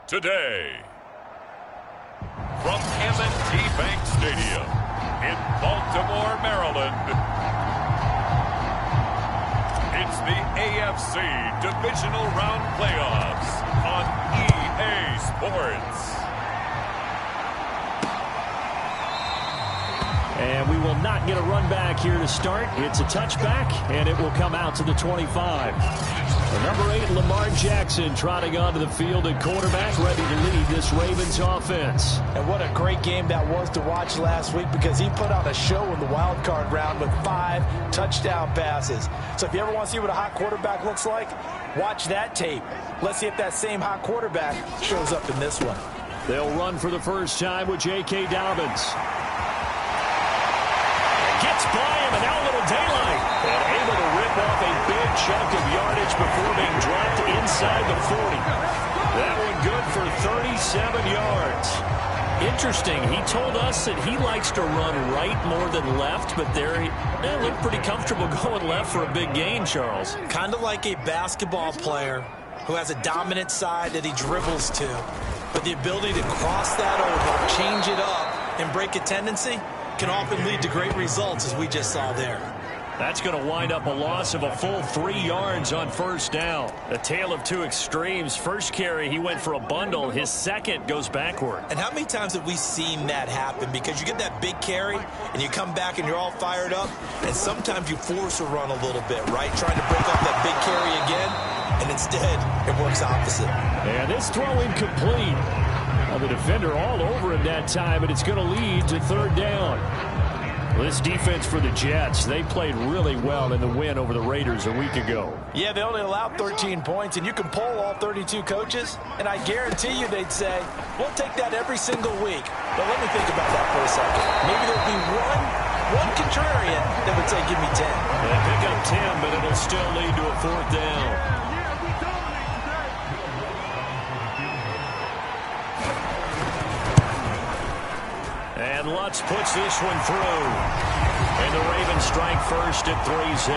today. From M&T Bank Stadium in Baltimore, Maryland, it's the AFC Divisional Round Playoffs on EA Sports. And we will not get a run back here to start. It's a touchback, and it will come out to the 25. The number 8, Lamar Jackson, trotting onto the field at quarterback, ready to lead this Ravens offense. And what a great game that was to watch last week, because he put on a show in the wild card round with 5 touchdown passes. So if you ever want to see what a hot quarterback looks like, watch that tape. Let's see if that same hot quarterback shows up in this one. They'll run for the first time with J.K. Dobbins. Gets by him, and now a little daylight. And able to rip off a big chunk of yardage before being dropped inside the 40. That one good for 37 yards. Interesting. He told us that he likes to run right more than left, but there he looked pretty comfortable going left for a big gain, Charles. Kind of like a basketball player who has a dominant side that he dribbles to. But the ability to cross that over, change it up, and break a tendency can often lead to great results, as we just saw there. That's going to wind up a loss of a full 3 yards on first down. A tale of two extremes. First carry, he went for a bundle. His second goes backward. And how many times have we seen that happen? Because you get that big carry, and you come back and you're all fired up, and sometimes you force a run a little bit, right? Trying to break off that big carry again, and instead it works opposite. And this throw incomplete. The defender all over him that time, but it's going to lead to third down. This defense for the Jets, they played really well in the win over the Raiders a week ago. Yeah, they only allowed 13 points, and you can poll all 32 coaches, and I guarantee you they'd say, we'll take that every single week. But let me think about that for a second. Maybe there'll be one contrarian that would say, give me 10. They pick up 10, but it'll still lead to a fourth down. And Lutz puts this one through. And the Ravens strike first at 3-zip.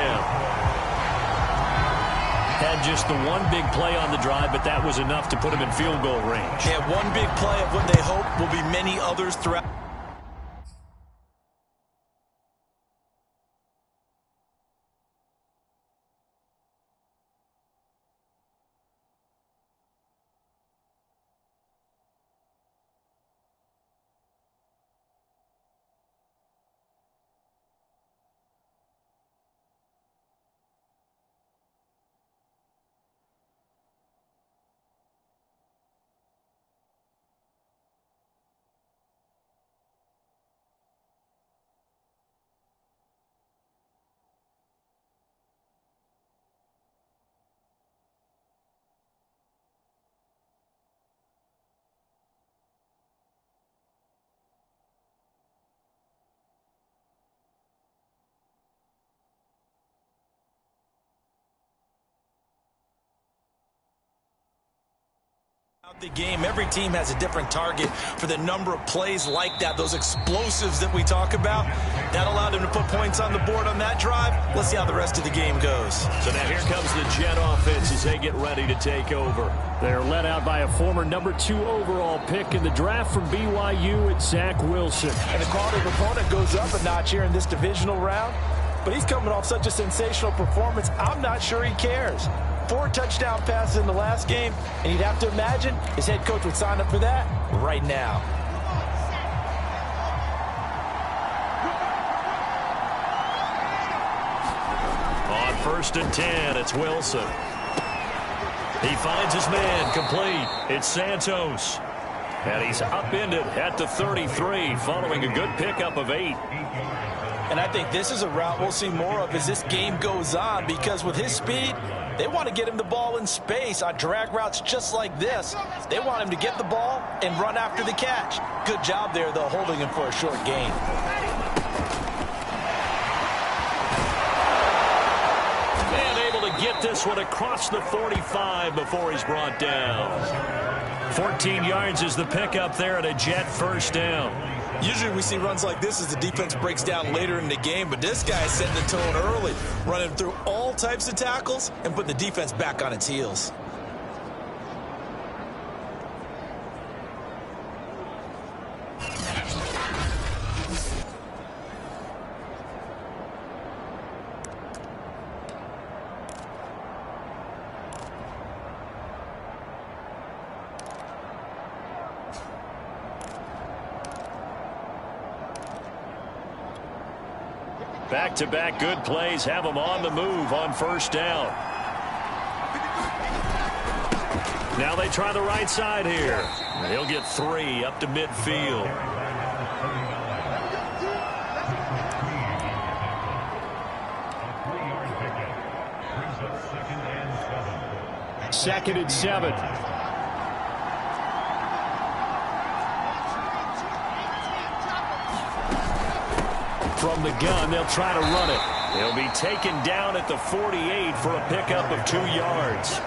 Had just the one big play on the drive, but that was enough to put him in field goal range. Yeah, one big play of what they hope will be many others throughout. The game, every team has a different target for the number of plays like that, those explosives that we talk about. That allowed them to put points on the board on that drive. Let's see how the rest of the game goes. So now here comes the Jet offense as they get ready to take over. They're led out by a former number 2 overall pick in the draft from BYU, it's Zach Wilson. And the quality of opponent goes up a notch here in this divisional round, but he's coming off such a sensational performance, I'm not sure he cares. 4 touchdown passes in the last game, and you'd have to imagine his head coach would sign up for that right now. On first and 10, it's Wilson. He finds his man, complete. It's Santos. And he's upended at the 33, following a good pickup of 8. And I think this is a route we'll see more of as this game goes on, because with his speed, they want to get him the ball in space on drag routes just like this. They want him to get the ball and run after the catch. Good job there, though, holding him for a short gain. And able to get this one across the 45 before he's brought down. 14 yards is the pickup there at a Jet first down. Usually we see runs like this as the defense breaks down later in the game, but this guy is setting the tone early, running through all types of tackles and putting the defense back on its heels. Back-to-back good plays have them on the move on first down. Now they try the right side here. He'll get 3 up to midfield. Second and 7. From the gun, they'll try to run it. He'll be taken down at the 48 for a pickup of 2 yards.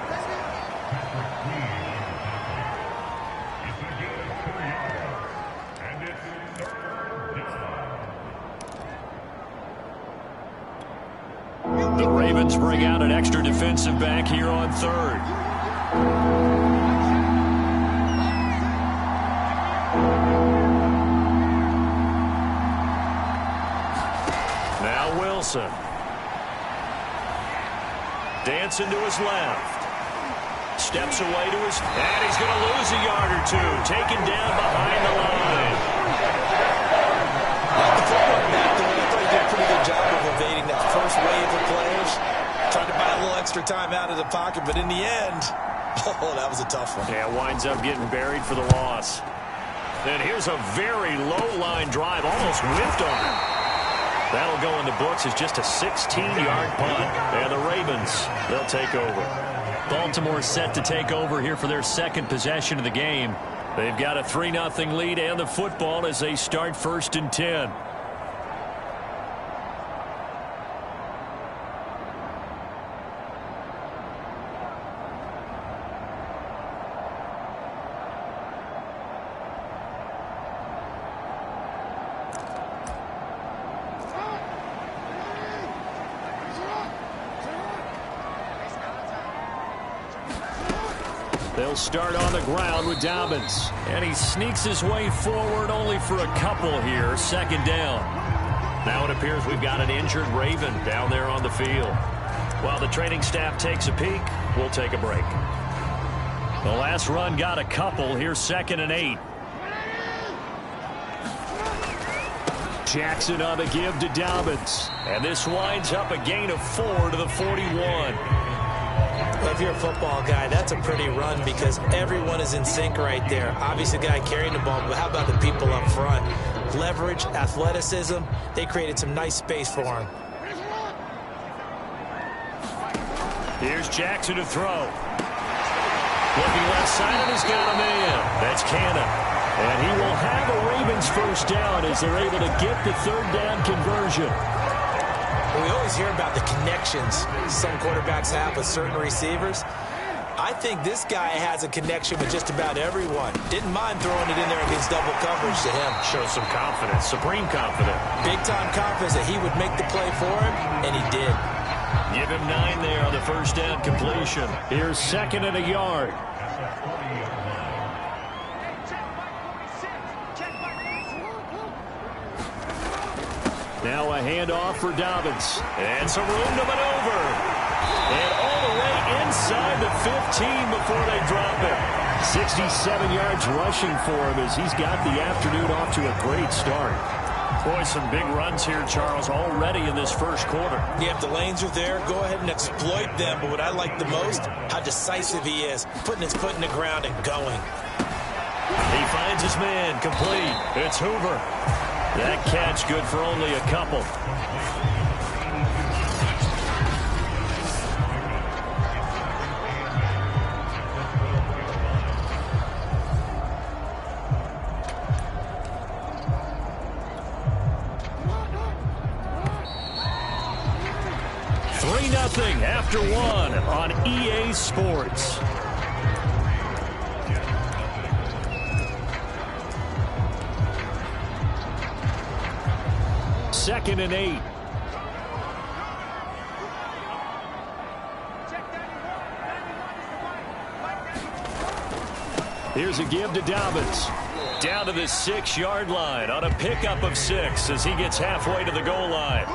The Ravens bring out an extra defensive back here on third. Now Wilson. Dancing to his left. Steps away to his... And he's going to lose a yard or 2. Taken down behind the line. Like the football back there, I thought he did a pretty good job of evading that first wave of players. Tried to buy a little extra time out of the pocket, but in the end, oh, that was a tough one. Yeah, winds up getting buried for the loss. Then here's a very low-line drive, almost whipped on him. That'll go in the books as just a 16-yard punt. And the Ravens, they'll take over. Baltimore set to take over here for their second possession of the game. They've got a 3-0 lead and the football as they start 1st and 10. They'll start on the ground with Dobbins. And he sneaks his way forward only for a couple here. Second down. Now it appears we've got an injured Raven down there on the field. While the training staff takes a peek, we'll take a break. The last run got a couple. Here's 2nd and 8. Jackson on the give to Dobbins. And this winds up a gain of 4 to the 41. If you're a football guy, that's a pretty run because everyone is in sync right there. Obviously, the guy carrying the ball, but how about the people up front? Leverage, athleticism, they created some nice space for him. Here's Jackson to throw. Looking left side, and he's got a man. That's Cannon. And he will have a Ravens first down as they're able to get the 3rd down conversion. We always hear about the connections some quarterbacks have with certain receivers. I think this guy has a connection with just about everyone. Didn't mind throwing it in there against double coverage to him. Shows some confidence, supreme confidence. Big-time confidence that he would make the play for him, and he did. Give him 9 there on the first down completion. Here's 2nd and a yard. Now a handoff for Dobbins. And some room to maneuver. And all the way inside the 15 before they drop it. 67 yards rushing for him as he's got the afternoon off to a great start. Boy, some big runs here, Charles, already in this first quarter. Yeah, if the lanes are there, go ahead and exploit them. But what I like the most, how decisive he is, putting his foot in the ground and going. He finds his man, complete. It's Hoover. That catch good for only a couple. Nothing after 1 on EA Sports. Second and 8. Here's a give to Dobbins. Down to the 6-yard line on a pickup of 6 as he gets halfway to the goal line.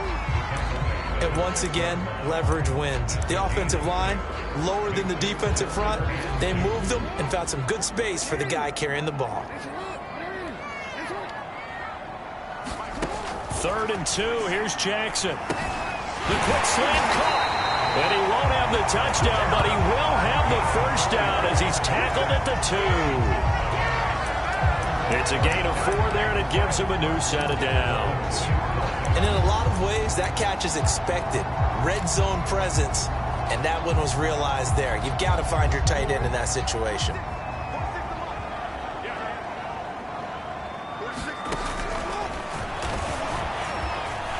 And once again, leverage wins. The offensive line, lower than the defensive front. They moved them and found some good space for the guy carrying the ball. 3rd and 2. Here's Jackson. The quick slant caught. And he won't have the touchdown, but he will have the first down as he's tackled at the 2. It's a gain of 4 there, and it gives him a new set of downs. And in a lot of ways, that catch is expected. Red zone presence, and that one was realized there. You've got to find your tight end in that situation.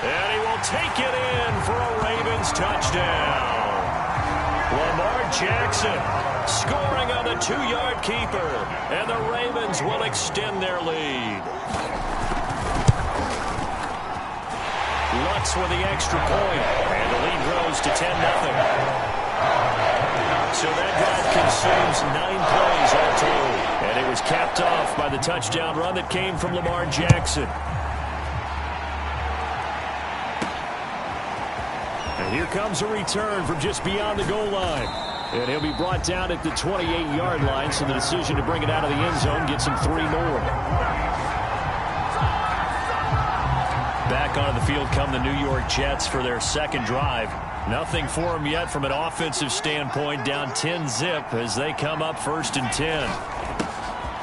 And he will take it in for a Ravens touchdown. Lamar Jackson scoring on the 2-yard keeper, and the Ravens will extend their lead. Lutz with the extra point, and the lead grows to 10-0. So that drive consumes 9 plays all told, and it was capped off by the touchdown run that came from Lamar Jackson. And here comes a return from just beyond the goal line. And he'll be brought down at the 28-yard line, so the decision to bring it out of the end zone gets him 3 more. Back onto the field come the New York Jets for their second drive. Nothing for them yet from an offensive standpoint, down 10-zip as they come up 1st and 10.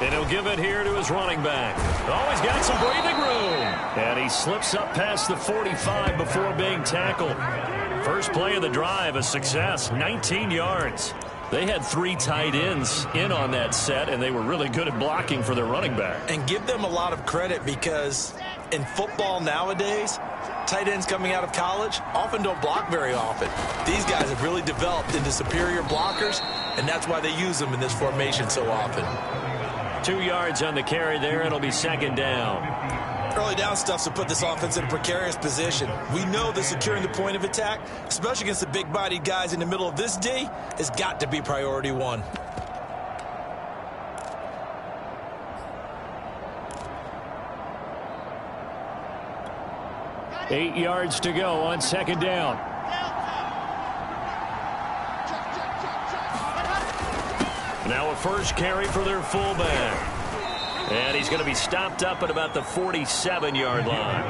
And he'll give it here to his running back. Oh, he's got some breathing room. And he slips up past the 45 before being tackled. First play of the drive, a success, 19 yards. They had 3 tight ends in on that set, and they were really good at blocking for their running back. And give them a lot of credit because in football nowadays, tight ends coming out of college often don't block very often. These guys have really developed into superior blockers, and that's why they use them in this formation so often. 2 yards on the carry there. It'll be 2nd down. Early down stuff to put this offense in a precarious position. We know that securing the point of attack, especially against the big-bodied guys in the middle of this D, has got to be priority 1. Eight yards to go on 2nd down. Now a first carry for their fullback. And he's going to be stopped up at about the 47-yard line.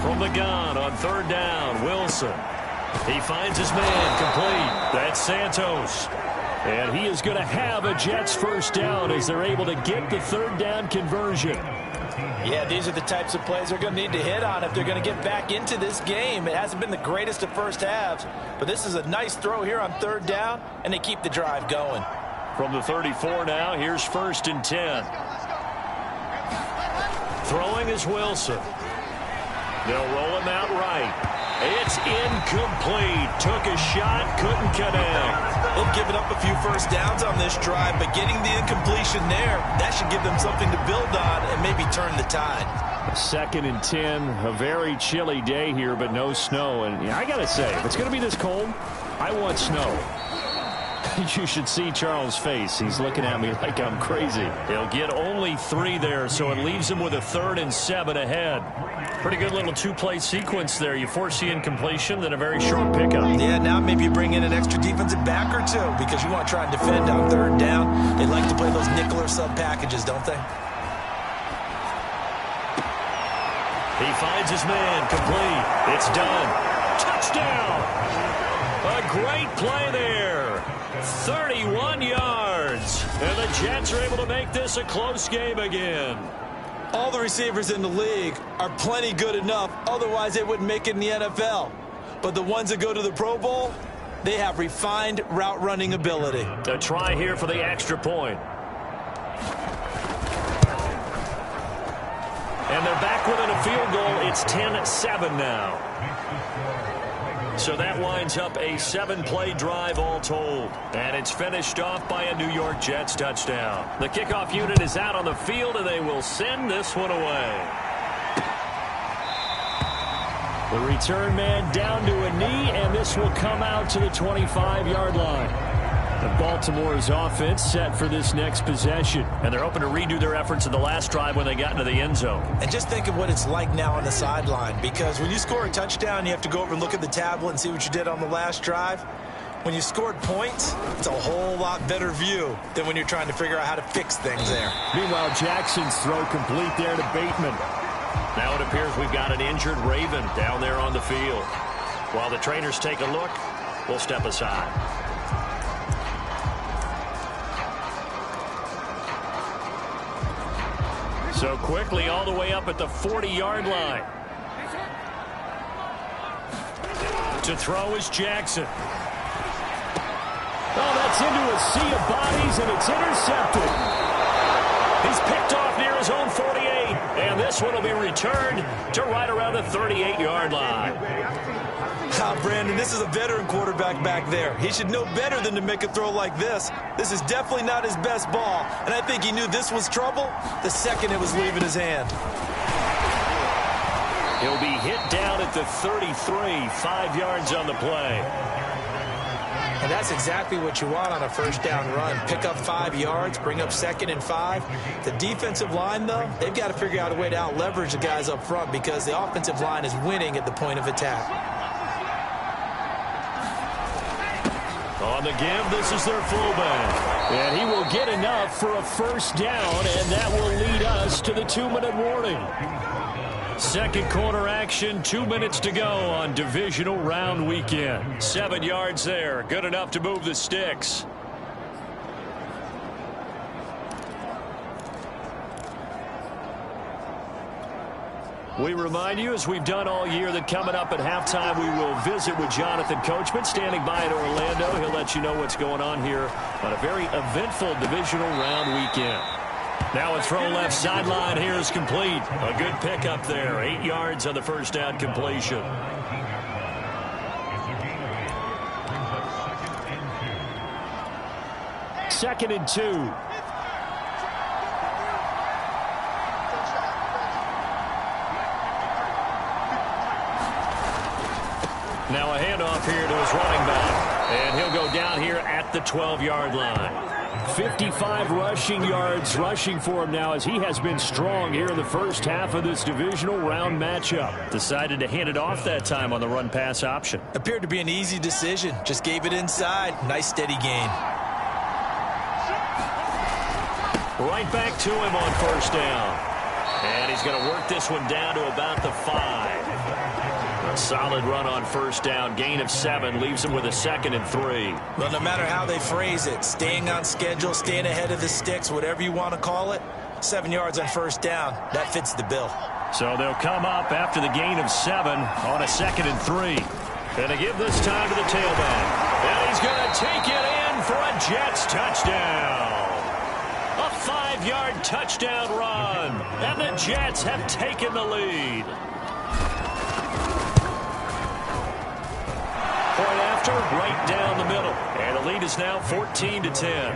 From the gun on 3rd down, Wilson. He finds his man complete. That's Santos. And he is going to have a Jets first down as they're able to get the 3rd down conversion. Yeah, these are the types of plays they're going to need to hit on if they're going to get back into this game. It hasn't been the greatest of first halves, but this is a nice throw here on 3rd down, and they keep the drive going. From the 34 now, here's 1st and 10. Throwing is Wilson. They'll roll him out right. It's incomplete. Took a shot, couldn't connect. They've given up a few first downs on this drive, but getting the incompletion there, that should give them something to build on and maybe turn the tide. 2nd and 10, a very chilly day here, but no snow. And I got to say, if it's going to be this cold, I want snow. You should see Charles' face. He's looking at me like I'm crazy. He'll get only 3 there, so it leaves him with a 3rd and 7 ahead. Pretty good little 2-play sequence there. You force the incompletion, then a very short pickup. Yeah, now maybe you bring in an extra defensive back or 2 because you want to try and defend on 3rd down. They like to play those nickel or sub packages, don't they? He finds his man complete. It's done. Touchdown! A great play there. 31 yards. And the Jets are able to make this a close game again. All the receivers in the league are plenty good enough. Otherwise, they wouldn't make it in the NFL. But the ones that go to the Pro Bowl, they have refined route running ability. A try here for the extra point. And they're back within a field goal. It's 10-7 now. So that winds up a 7-play drive all told. And it's finished off by a New York Jets touchdown. The kickoff unit is out on the field, and they will send this one away. The return man down to a knee, and this will come out to the 25-yard line. And Baltimore's offense set for this next possession. And they're hoping to redo their efforts in the last drive when they got into the end zone. And just think of what it's like now on the sideline, because when you score a touchdown, you have to go over and look at the tablet and see what you did on the last drive. When you scored points, it's a whole lot better view than when you're trying to figure out how to fix things there. Meanwhile, Jackson's throw complete there to Bateman. Now it appears we've got an injured Raven down there on the field. While the trainers take a look, we'll step aside. So quickly all the way up at the 40-yard line. To throw is Jackson. Oh, that's into a sea of bodies, and it's intercepted. He's picked off near his own 48, and this one will be returned to right around the 38-yard line. Brandon, this is a veteran quarterback back there. He should know better than to make a throw like this. This is definitely not his best ball, and I think he knew this was trouble the second it was leaving his hand. He'll be hit down at the 33, 5 yards on the play. And that's exactly what you want on a first down run. Pick up 5 yards, bring up 2nd and 5. The defensive line, though, they've got to figure out a way to out-leverage the guys up front because the offensive line is winning at the point of attack. On the give, this is their fullback. And he will get enough for a first down, and that will lead us to the 2-minute warning. Second quarter action, 2 minutes to go on divisional round weekend. 7 yards there, good enough to move the sticks. We remind you, as we've done all year, that coming up at halftime, we will visit with Jonathan Coachman, standing by in Orlando. He'll let you know what's going on here on a very eventful divisional round weekend. Now a throw left sideline here is complete. A good pickup there. 8 yards on the first down completion. Second and 2. Now a handoff here to his running back. And he'll go down here at the 12-yard line. 55 rushing yards rushing for him now as he has been strong here in the first half of this divisional round matchup. Decided to hand it off that time on the run-pass option. Appeared to be an easy decision. Just gave it inside. Nice steady gain. Right back to him on first down. And he's going to work this one down to about the 5. A solid run on first down. Gain of 7 leaves him with a 2nd and 3. Well, no matter how they phrase it, staying on schedule, staying ahead of the sticks, whatever you want to call it, 7 yards on first down, that fits the bill. So they'll come up after the gain of 7 on a 2nd and 3. And to give this time to the tailback. And he's going to take it in for a Jets touchdown. A 5-yard touchdown run. And the Jets have taken the lead. Point after, right down the middle. And the lead is now 14-10.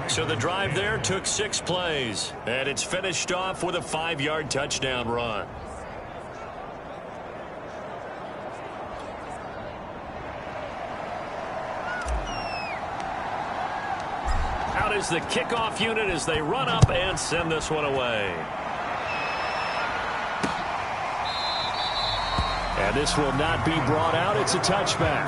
So the drive there took 6 plays. And it's finished off with a 5-yard touchdown run. Out is the kickoff unit as they run up and send this one away. And this will not be brought out. It's a touchback.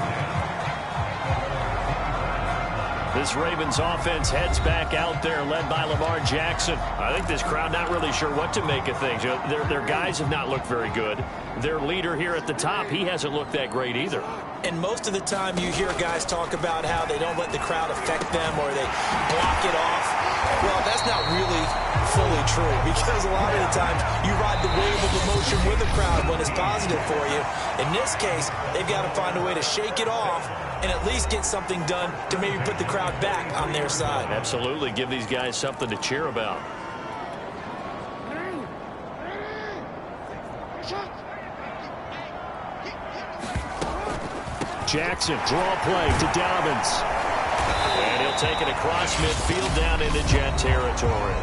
This Ravens offense heads back out there, led by Lamar Jackson. I think this crowd not really sure what to make of things. Their guys have not looked very good. Their leader here at the top, he hasn't looked that great either. And most of the time you hear guys talk about how they don't let the crowd affect them or they block it off. Well, that's not really fully true because a lot of the times you ride the wave of emotion with the crowd when it's positive for you. In this case, they've got to find a way to shake it off and at least get something done to maybe put the crowd back on their side. Absolutely. Give these guys something to cheer about. Jackson, draw play to Dobbins. And he'll take it across midfield down into Jet territory.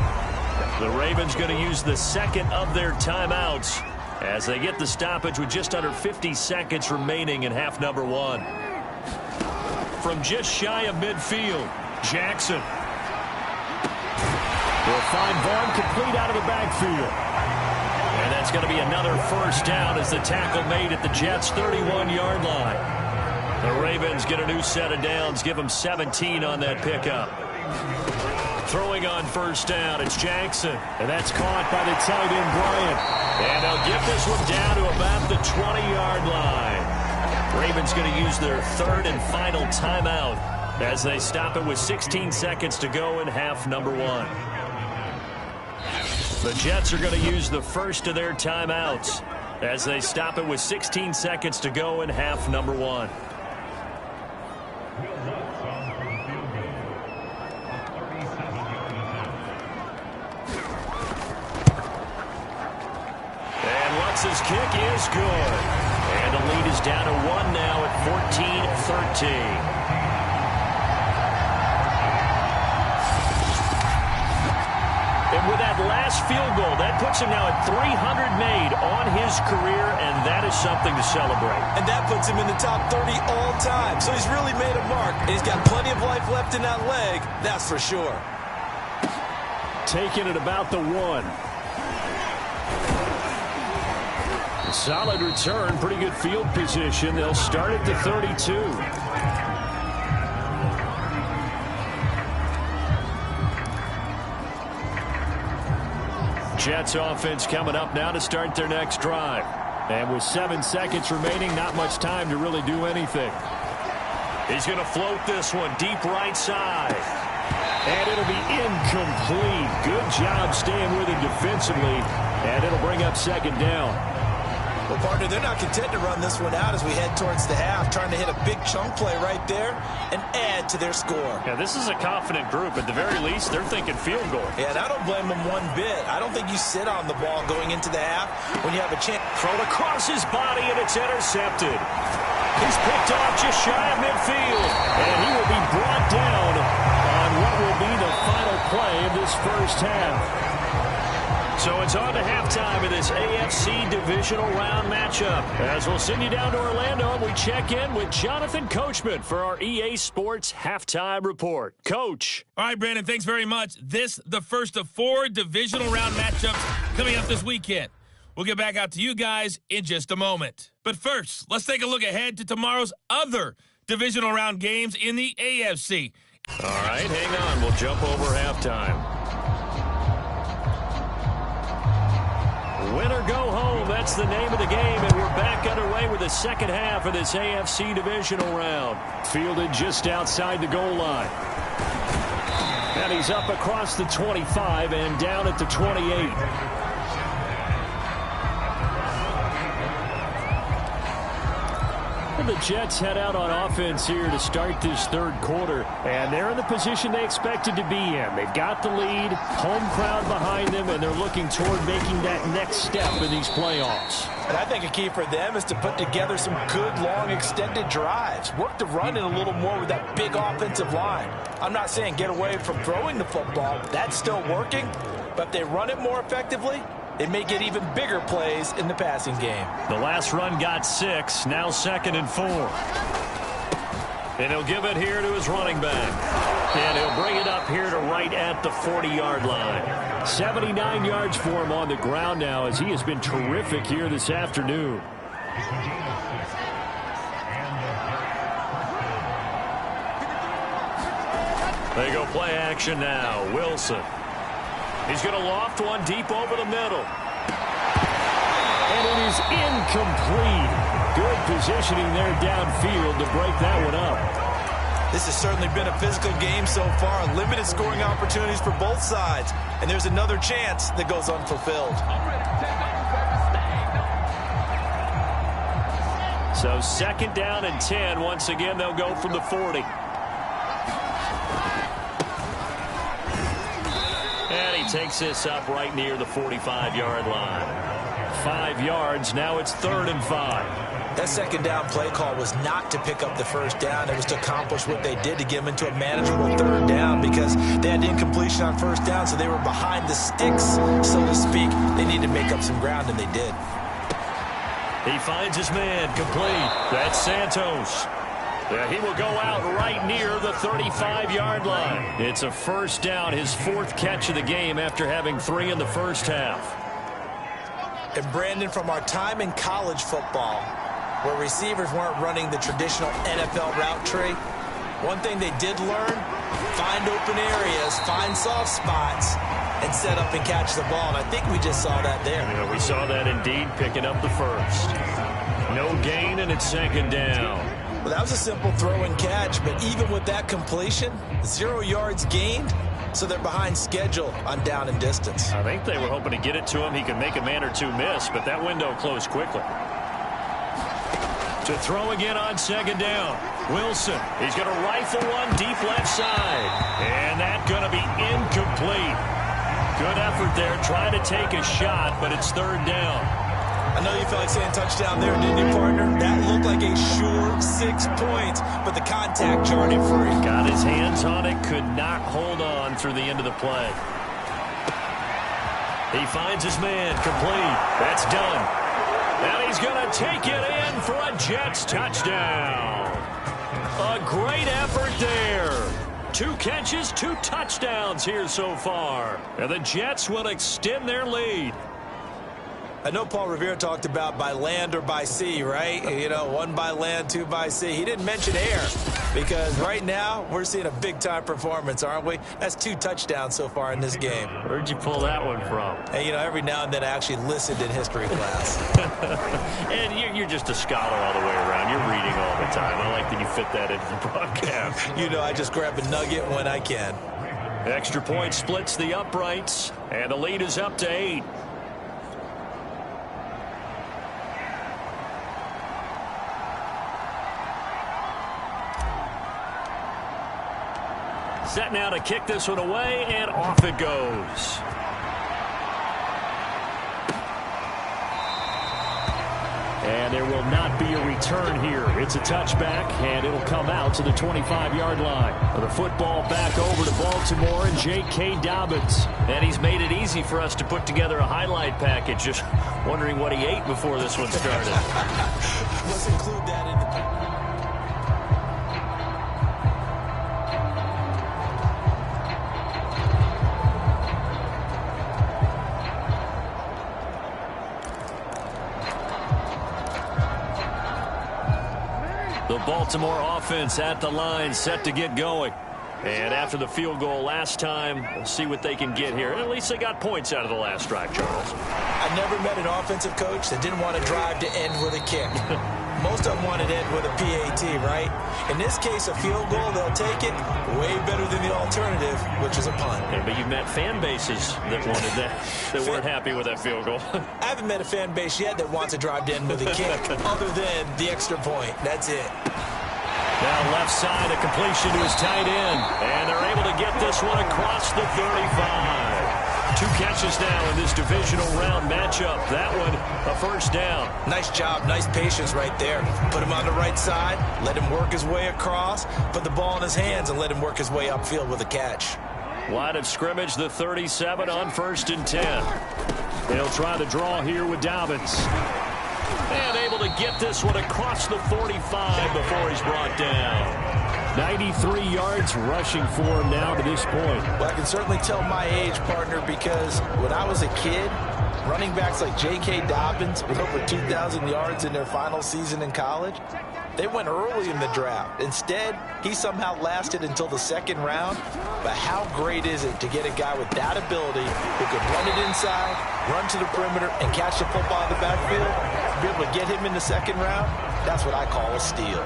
The Ravens going to use the second of their timeouts as they get the stoppage with just under 50 seconds remaining in half number 1. from just shy of midfield. Jackson will find Vaughn complete out of the backfield. And that's going to be another first down as the tackle made at the Jets' 31-yard line. The Ravens get a new set of downs, give them 17 on that pickup. Throwing on first down, it's Jackson. And that's caught by the tight end, Bryant. And they'll get this one down to about the 20-yard line. Ravens going to use their third and final timeout as they stop it with 16 seconds to go in half number one. The Jets are going to use the first of their timeouts as they stop it with 16 seconds to go in half number one. And Lutz's kick is good. And the lead is down to one now at 14-13. And with that last field goal, that puts him now at 300 made on his career, and that is something to celebrate. And that puts him in the top 30 all time. So he's really made a mark, and he's got plenty of life left in that leg, that's for sure. Taking it about the one. A solid return, pretty good field position. They'll start at the 32. Jets offense coming up now to start their next drive. And with 7 seconds remaining, not much time to really do anything. He's going to float this one deep right side. And it'll be incomplete. Good job staying with it defensively. And it'll bring up second down. Well, partner, they're not content to run this one out as we head towards the half, trying to hit a big chunk play right there and add to their score. Yeah, this is a confident group. At the very least, they're thinking field goal. Yeah, and I don't blame them one bit. I don't think you sit on the ball going into the half when you have a chance. Thrown across his body, and it's intercepted. He's picked off just shy of midfield, and he will be brought down on what will be the final play of this first half. So it's on to halftime of this AFC divisional round matchup. As we'll send you down to Orlando, and we check in with Jonathan Coachman for our EA Sports Halftime Report. Coach. All right, Brandon, thanks very much. The first of 4 divisional round matchups coming up this weekend. We'll get back out to you guys in just a moment. But first, let's take a look ahead to tomorrow's other divisional round games in the AFC. All right, hang on. We'll jump over halftime. Win or go home, that's the name of the game, and we're back underway with the second half of this AFC divisional round. Fielded just outside the goal line. And he's up across the 25 and down at the 28. The Jets head out on offense here to start this third quarter, and they're in the position they expected to be in. They've got the lead, home crowd behind them, and they're looking toward making that next step in these playoffs. And I think a key for them is to put together some good, long, extended drives. Work the run in a little more with that big offensive line. I'm not saying get away from throwing the football. That's still working, but if they run it more effectively, they may get even bigger plays in the passing game. The last run got 6, now 2nd and 4. And he'll give it here to his running back. And he'll bring it up here to right at the 40-yard line. 79 yards for him on the ground now as he has been terrific here this afternoon. They go play action now. Wilson. He's going to loft one deep over the middle. And it is incomplete. Good positioning there downfield to break that one up. This has certainly been a physical game so far. Limited scoring opportunities for both sides. And there's another chance that goes unfulfilled. So 2nd down and 10. Once again, they'll go from the 40. And he takes this up right near the 45-yard line. 5 yards. Now it's 3rd and 5. That 2nd down play call was not to pick up the first down. It was to accomplish what they did to get them into a manageable 3rd down because they had incompletion on 1st down, so they were behind the sticks, so to speak. They needed to make up some ground, and they did. He finds his man complete. That's Santos. Yeah, he will go out right near the 35-yard line. It's a first down, his 4th catch of the game after having 3 in the first half. And Brandon, from our time in college football, where receivers weren't running the traditional NFL route tree, one thing they did learn, find open areas, find soft spots, and set up and catch the ball. And I think we just saw that there. Yeah, we saw that indeed, picking up the first. No gain, and it's 2nd down. Well, that was a simple throw and catch, but even with that completion, 0 yards gained, so they're behind schedule on down and distance. I think they were hoping to get it to him. He could make a man or two miss, but that window closed quickly. To throw again on 2nd down. Wilson, he's going to rifle one deep left side. And that's going to be incomplete. Good effort there, trying to take a shot, but it's 3rd down. I know you felt like saying touchdown there, didn't you, partner? That looked like a sure 6 points, but the contact jarred him free. Got his hands on it, could not hold on through the end of the play. He finds his man, complete. That's done. And he's going to take it in for a Jets touchdown. A great effort there. 2 catches, 2 touchdowns here so far. And the Jets will extend their lead. I know Paul Revere talked about by land or by sea, right? You know, 1 by land, 2 by sea. He didn't mention air because right now we're seeing a big-time performance, aren't we? That's 2 touchdowns so far in this game. Where'd you pull that one from? And, you know, every now and then I actually listened in history class. And you're just a scholar all the way around. You're reading all the time. I like that you fit that into the broadcast. You know, I just grab a nugget when I can. Extra point splits the uprights, and the lead is up to 8. Set now to kick this one away, and off it goes. And there will not be a return here. It's a touchback, and it'll come out to the 25-yard line. The football back over to Baltimore and J.K. Dobbins. And he's made it easy for us to put together a highlight package. Just wondering what he ate before this one started. Let's include that in the... The Baltimore offense at the line, set to get going. And after the field goal last time, we'll see what they can get here. And at least they got points out of the last drive, Charles. I never met an offensive coach that didn't want to drive to end with a kick. Most of them wanted to end with a PAT, right? In this case, a field goal, they'll take it way better than the alternative, which is a punt. Yeah, but you've met fan bases that wanted that, that weren't happy with that field goal. I haven't met a fan base yet that wants to drive to end with a kick, other than the extra point. That's it. Now left side, a completion to his tight end. And they're able to get this one across the 35. 2 catches now in this divisional round matchup. That one, a first down. Nice job, nice patience right there. Put him on the right side, let him work his way across, put the ball in his hands, and let him work his way upfield with a catch. Line of scrimmage, the 37 on 1st and 10. They'll try the draw here with Dobbins. And able to get this one across the 45 before he's brought down. 93 yards rushing for him now to this point. Well, I can certainly tell my age, partner, because when I was a kid, running backs like J.K. Dobbins with over 2,000 yards in their final season in college, they went early in the draft. Instead, he somehow lasted until the 2nd round. But how great is it to get a guy with that ability who can run it inside, run to the perimeter, and catch the football in the backfield? Be able to get him in the 2nd round, that's what I call a steal.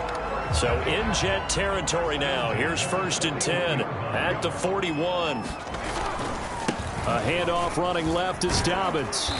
So in Jet territory now. Here's 1st and 10 at the 41. A handoff running left is Dobbins.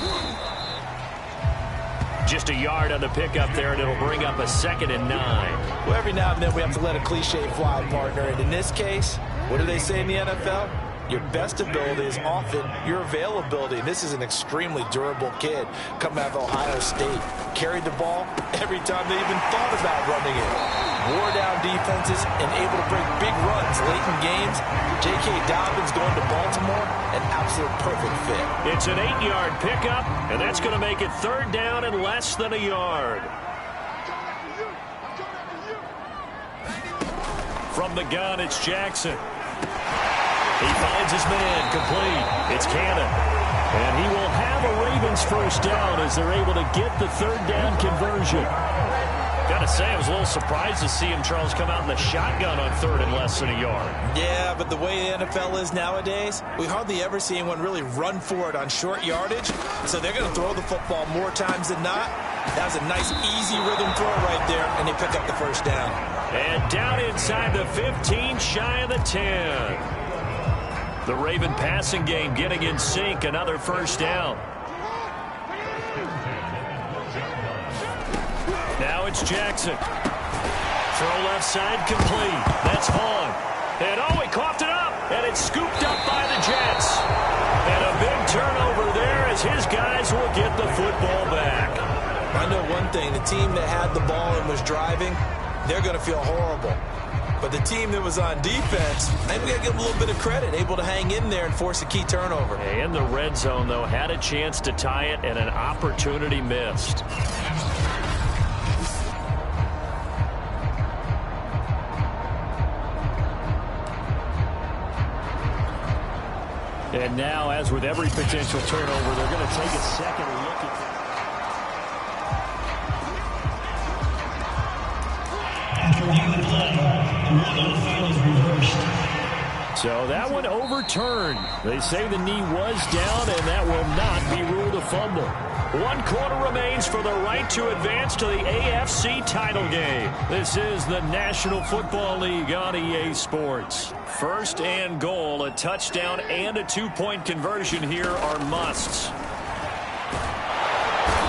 Just a yard on the pickup there, and it'll bring up a 2nd and 9. Well, every now and then we have to let a cliche fly, partner. And in this case, what do they say in the NFL? Your best ability is often your availability. And this is an extremely durable kid coming out of Ohio State. Carried the ball every time they even thought about running it. Wore down defenses and able to break big runs late in games. J.K. Dobbins going to Baltimore, an absolute perfect fit. It's an 8-yard pickup, and that's going to make it 3rd down and less than a yard. From the gun, it's Jackson. He finds his man, complete. It's Cannon. And he will have a Ravens first down as they're able to get the third down conversion. Got to say, I was a little surprised to see him, Charles, come out in the shotgun on third and less than a yard. Yeah, but the way the NFL is nowadays, we hardly ever see anyone really run for it on short yardage. So they're going to throw the football more times than not. That was a nice, easy rhythm throw right there, and they pick up the first down. And down inside the 15, shy of the 10. The Raven passing game getting in sync, another first down. Now it's Jackson. Throw left side complete. That's Vaughn. And he coughed it up. And it's scooped up by the Jets. And a big turnover there as his guys will get the football back. I know one thing. The team that had the ball and was driving, they're going to feel horrible. But the team that was on defense, I think we got to give them a little bit of credit, able to hang in there and force a key turnover. In the red zone, though, had a chance to tie it and an opportunity missed. And now, as with every potential turnover, they're going to take a second look at that. So that one overturned. They say the knee was down, and that will not be ruled a fumble. 1 quarter remains for the right to advance to the AFC title game. This is the National Football League on EA Sports. First and goal, a touchdown and a 2-point conversion here are musts.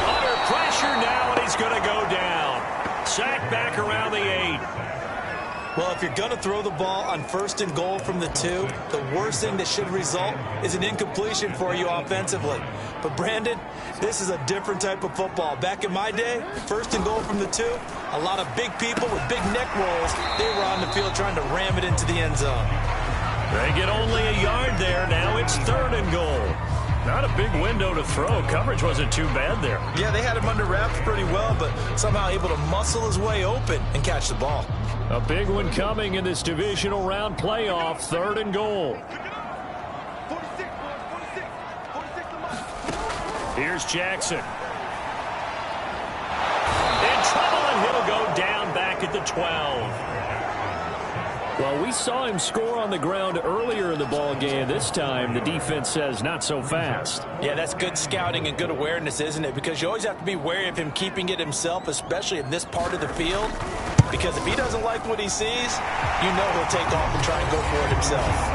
Under pressure now, and he's going to go down. Sacked back around the 8. Well, if you're going to throw the ball on first and goal from the 2, the worst thing that should result is an incompletion for you offensively. But, Brandon, this is a different type of football. Back in my day, first and goal from the 2, a lot of big people with big neck rolls, they were on the field trying to ram it into the end zone. They get only a yard there. Now it's third and goal. Not a big window to throw. Coverage wasn't too bad there. Yeah, they had him under wraps pretty well, but somehow able to muscle his way open and catch the ball. A big one coming in this divisional round playoff. Third and goal. Here's Jackson. In trouble, and he'll go down back at the 12. Well, we saw him score on the ground earlier in the ball game. This time, the defense says not so fast. Yeah, that's good scouting and good awareness, isn't it? Because you always have to be wary of him keeping it himself, especially in this part of the field. Because if he doesn't like what he sees, you know he'll take off and try and go for it himself.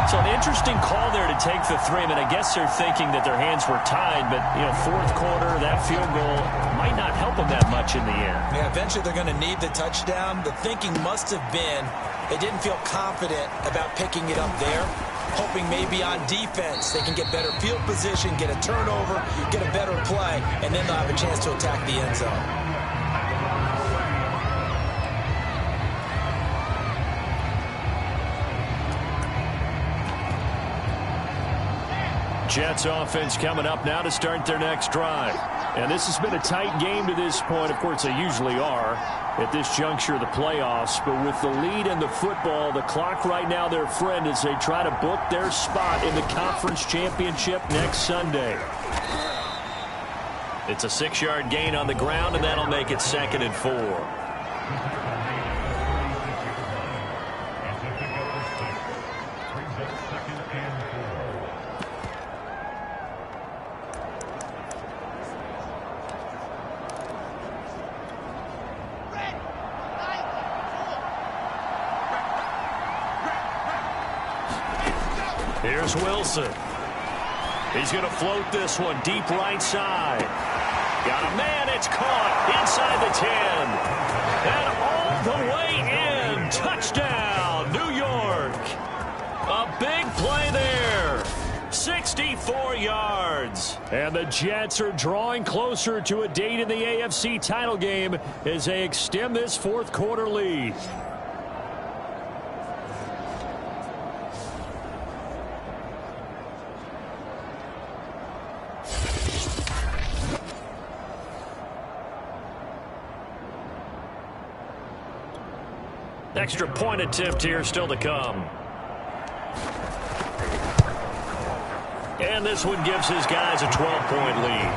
So an interesting call there to take the 3. I mean, I guess they're thinking that their hands were tied, but, fourth quarter, that field goal might not help them that much in the end. Yeah, eventually they're going to need the touchdown. The thinking must have been they didn't feel confident about picking it up there, hoping maybe on defense they can get better field position, get a turnover, get a better play, and then they'll have a chance to attack the end zone. Jets offense coming up now to start their next drive. And this has been a tight game to this point. Of course, they usually are at this juncture of the playoffs. But with the lead in the football, the clock right now their friend as they try to book their spot in the conference championship next Sunday. It's a 6-yard gain on the ground, and that'll make it 2nd and 4. Here's Wilson. He's going to float this one deep right side. Got a man. It's caught inside the 10. And all the way in. Touchdown, New York. A big play there. 64 yards. And the Jets are drawing closer to a date in the AFC title game as they extend this fourth quarter lead. Extra point attempt here still to come. And this one gives his guys a 12-point lead.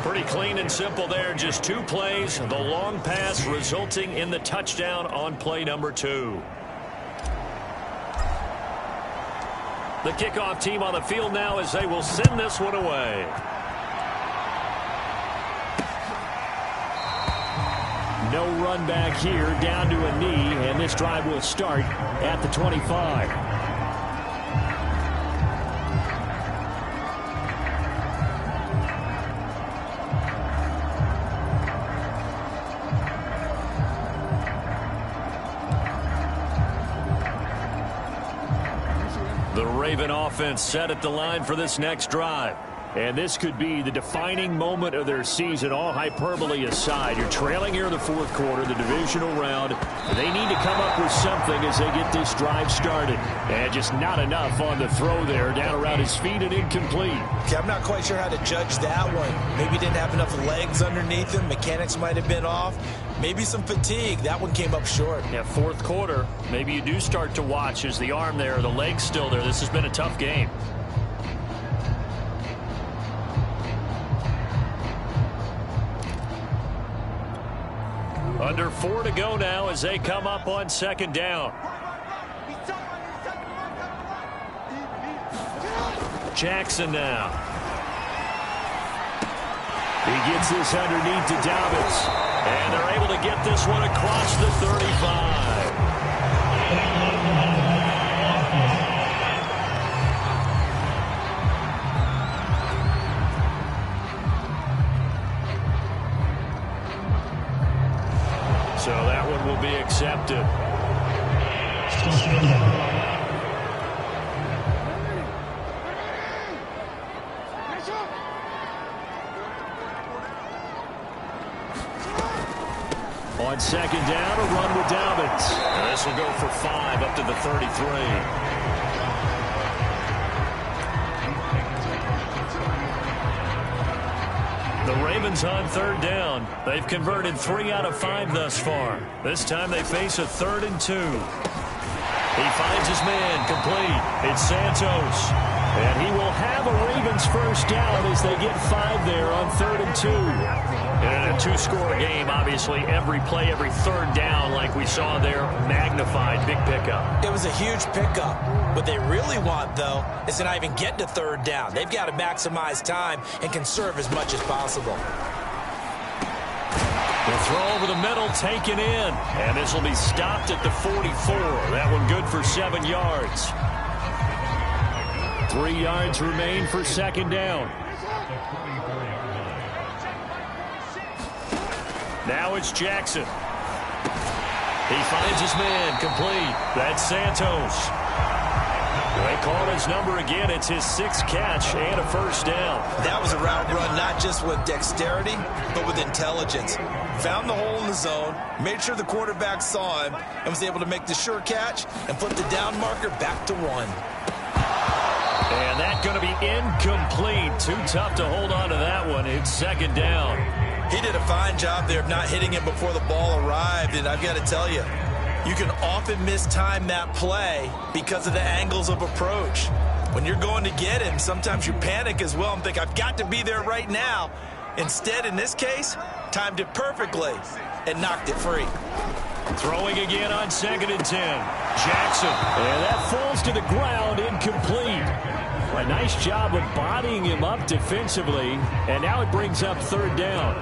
Pretty clean and simple there. Just 2 plays. The long pass resulting in the touchdown on play number 2. The kickoff team on the field now as they will send this one away. No run back here, down to a knee, and this drive will start at the 25. The Raven offense set at the line for this next drive. And this could be the defining moment of their season, all hyperbole aside. You're trailing here in the 4th quarter, the divisional round. They need to come up with something as they get this drive started. And just not enough on the throw there, down around his feet and incomplete. Okay, I'm not quite sure how to judge that one. Maybe didn't have enough legs underneath him. Mechanics might have been off. Maybe some fatigue. That one came up short. Yeah, 4th quarter. Maybe you do start to watch as the arm there, the leg's still there. This has been a tough game. Under 4 to go now as they come up on 2nd down. Jackson now. He gets this underneath to Dobbins. And they're able to get this one across the 35. So that one will be accepted. On 2nd down, a run with Dobbins. And this will go for 5 up to the 33. The Ravens on 3rd down. They've converted 3 out of 5 thus far. This time they face a 3rd and 2. He finds his man complete. It's Santos. And he will have a Ravens first down as they get 5 there on 3rd and 2. And in a 2-score game, obviously, every play, every 3rd down, like we saw there, magnified, big pickup. It was a huge pickup. What they really want, though, is to not even get to 3rd down. They've got to maximize time and conserve as much as possible. The throw over the middle, taken in. And this will be stopped at the 44. That one good for 7 yards. 3 yards remain for 2nd down. Now it's Jackson. He finds his man complete. That's Santos. They call his number again. It's his 6th catch and a first down. That was a route run not just with dexterity, but with intelligence. Found the hole in the zone, made sure the quarterback saw him, and was able to make the sure catch and put the down marker back to 1. And that's going to be incomplete. Too tough to hold on to that one. It's 2nd down. He did a fine job there of not hitting him before the ball arrived, and I've got to tell you, you can often mistime that play because of the angles of approach. When you're going to get him, sometimes you panic as well and think, I've got to be there right now. Instead, in this case, timed it perfectly and knocked it free. Throwing again on 2nd and 10. Jackson. And that falls to the ground, incomplete. A nice job of bodying him up defensively, and now it brings up 3rd down.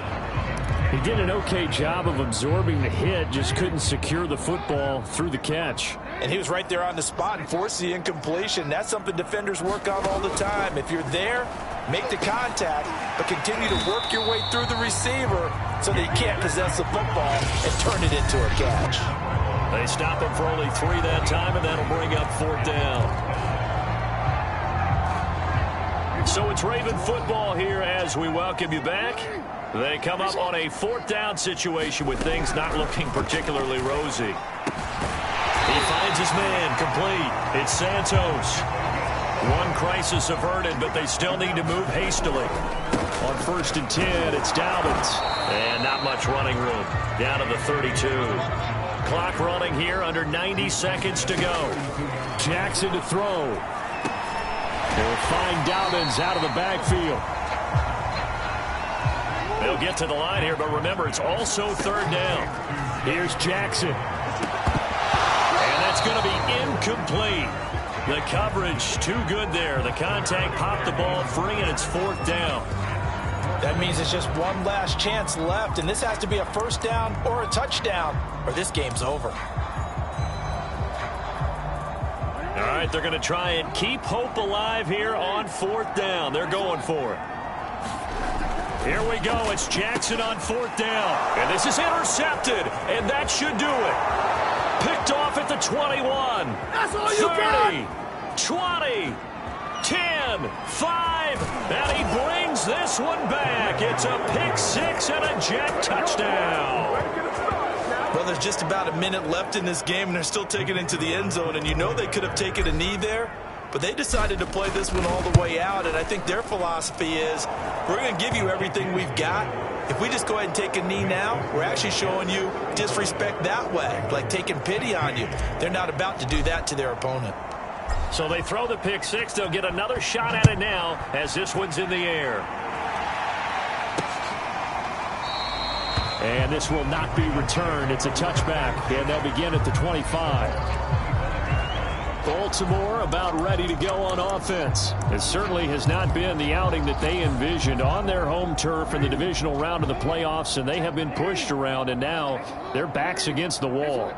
He did an okay job of absorbing the hit, just couldn't secure the football through the catch. And he was right there on the spot and forced the incompletion. That's something defenders work on all the time. If you're there, make the contact, but continue to work your way through the receiver so that he can't possess the football and turn it into a catch. They stop him for only 3 that time, and that'll bring up 4th down. So it's Raven football here as we welcome you back. They come up on a 4th down situation with things not looking particularly rosy. He finds his man complete. It's Santos. One crisis averted, but they still need to move hastily. On 1st and 10, it's Dobbins. And not much running room. Down to the 32. clock running here, under 90 seconds to go. Jackson to throw. They'll find Dobbins out of the backfield. They'll get to the line here, but remember, it's also third down. Here's Jackson. And that's going to be incomplete. The coverage too good there. The contact popped the ball free, and it's fourth down. That means it's just one last chance left, and this has to be a first down or a touchdown, or this game's over. All right, they're going to try and keep hope alive here on fourth down. They're going for it. Here we go. It's Jackson on fourth down. And this is intercepted, and that should do it. Picked off at the 21. That's all you 30, 20, 10, 5, and he brings this one back. It's a pick six and a Jet touchdown. Well, there's just about a minute left in this game, and they're still taking it into the end zone. And you know they could have taken a knee there, but they decided to play this one all the way out. And I think their philosophy is, we're going to give you everything we've got. If we just go ahead and take a knee now, we're actually showing you disrespect that way, like taking pity on you. They're not about to do that to their opponent. So they throw the pick six. They'll get another shot at it now as this one's in the air. And this will not be returned. It's a touchback, and they'll begin at the 25. Baltimore about ready to go on offense. It certainly has not been the outing that they envisioned on their home turf in the divisional round of the playoffs, and they have been pushed around, and now their backs against the wall.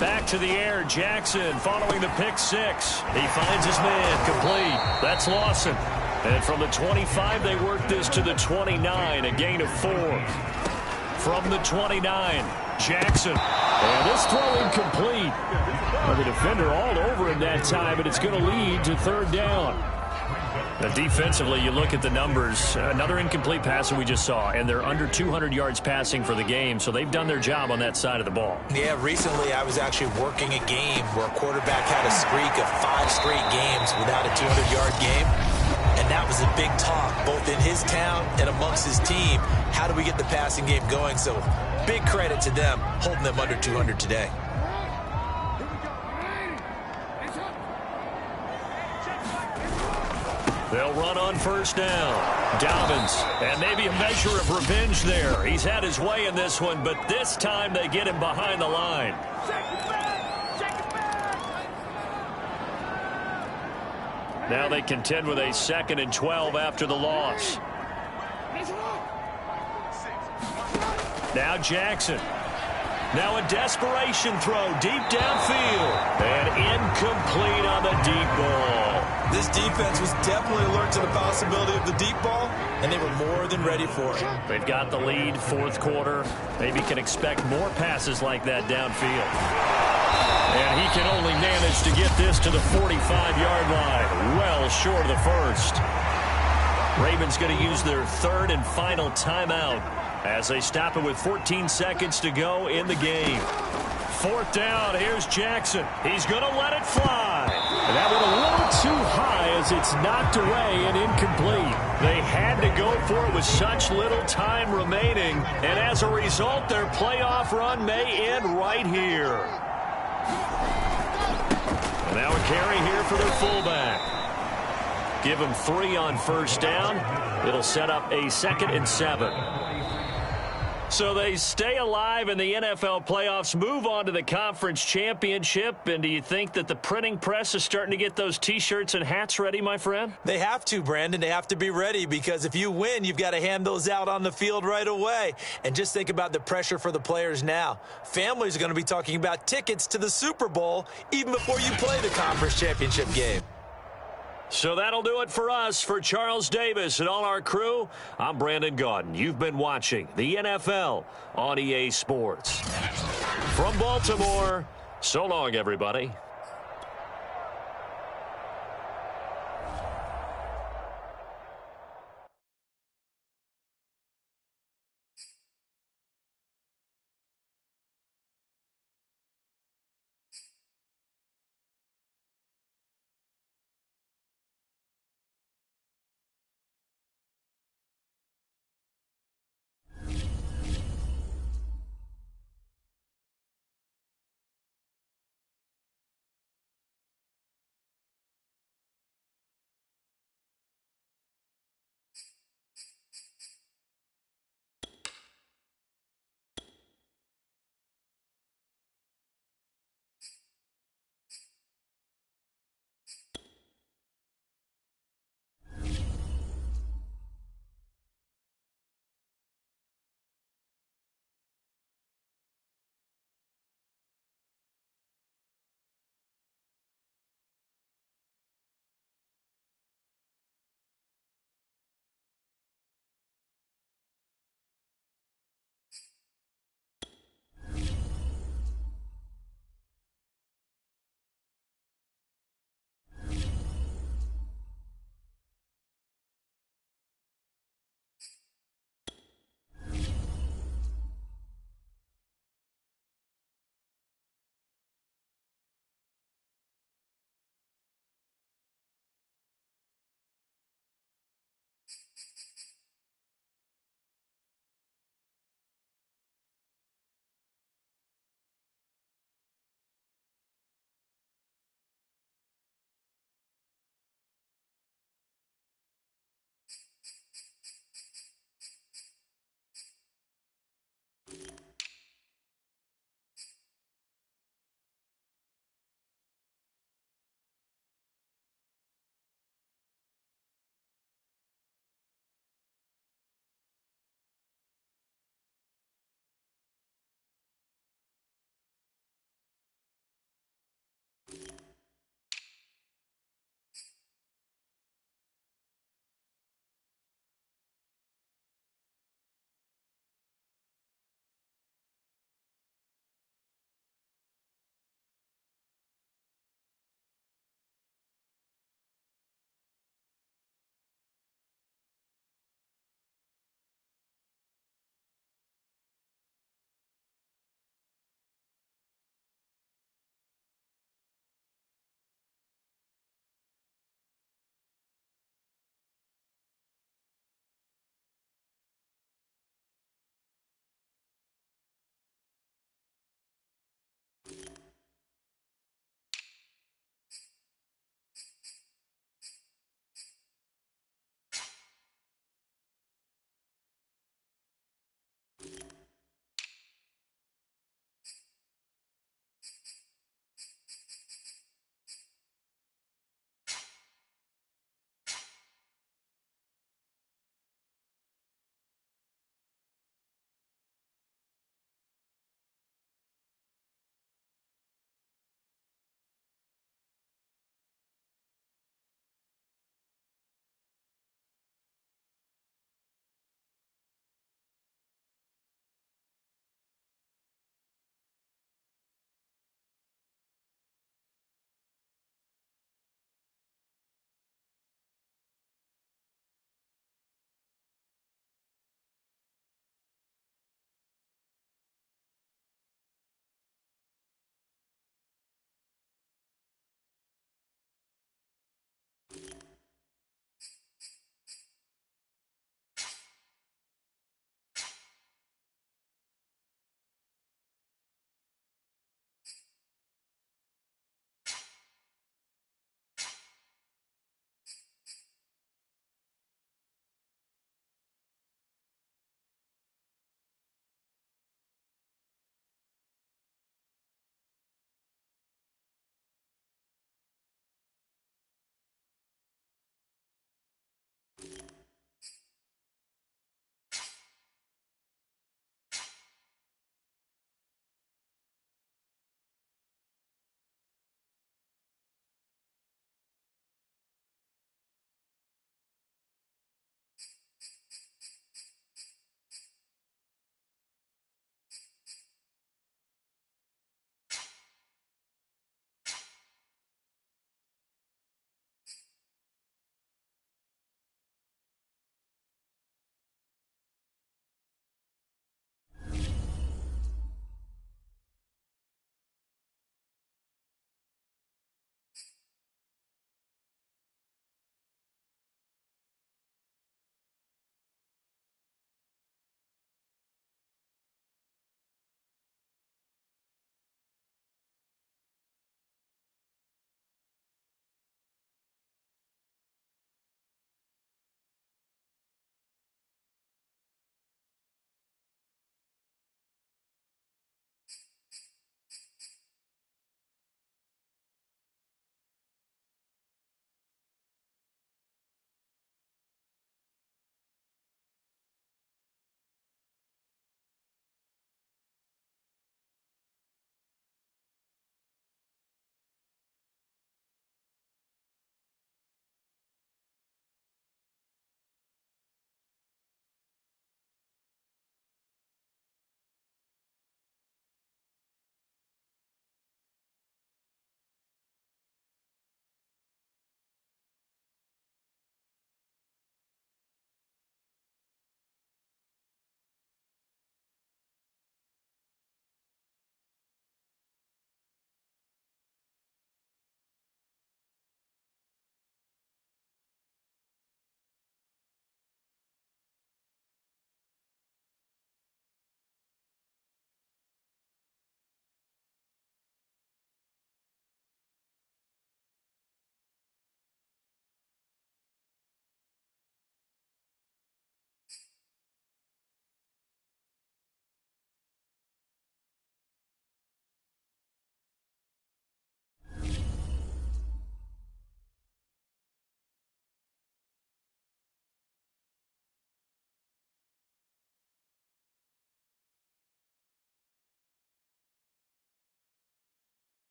Back to the air, Jackson following the pick six. He finds his man, complete. That's Lawson. And from the 25, they work this to the 29, a gain of 4. From the 29, Jackson. And this throw incomplete. Well, the defender all over him that time, but it's going to lead to third down. Now, defensively, you look at the numbers. Another incomplete pass that we just saw, and they're under 200 yards passing for the game, so they've done their job on that side of the ball. Yeah, recently I was actually working a game where a quarterback had a streak of 5 straight games without a 200-yard game. And that was a big talk, both in his town and amongst his team. How do we get the passing game going? So big credit to them, holding them under 200 today. They'll run on first down. Dobbins, and maybe a measure of revenge there. He's had his way in this one, but this time they get him behind the line. Now they contend with a 2nd and 12 after the loss. Now Jackson. Now a desperation throw deep downfield. And incomplete on the deep ball. This defense was definitely alert to the possibility of the deep ball, and they were more than ready for it. They've got the lead, fourth quarter. Maybe can expect more passes like that downfield. And he can only manage to get this to the 45-yard line. Well short of the first. Ravens going to use their 3rd and final timeout as they stop it with 14 seconds to go in the game. Fourth down, here's Jackson. He's going to let it fly. And that went a little too high as it's knocked away and incomplete. They had to go for it with such little time remaining. And as a result, their playoff run may end right here. And now a carry here for their fullback. Give him 3 on first down. It'll set up a 2nd and 7. So they stay alive in the NFL playoffs, move on to the conference championship. And do you think that the printing press is starting to get those T-shirts and hats ready, my friend? They have to, Brandon. They have to be ready because if you win, you've got to hand those out on the field right away. And just think about the pressure for the players now. Families are going to be talking about tickets to the Super Bowl even before you play the conference championship game. So that'll do it for us. For Charles Davis and all our crew, I'm Brandon Gaudin. You've been watching the NFL on EA Sports. From Baltimore, so long, everybody.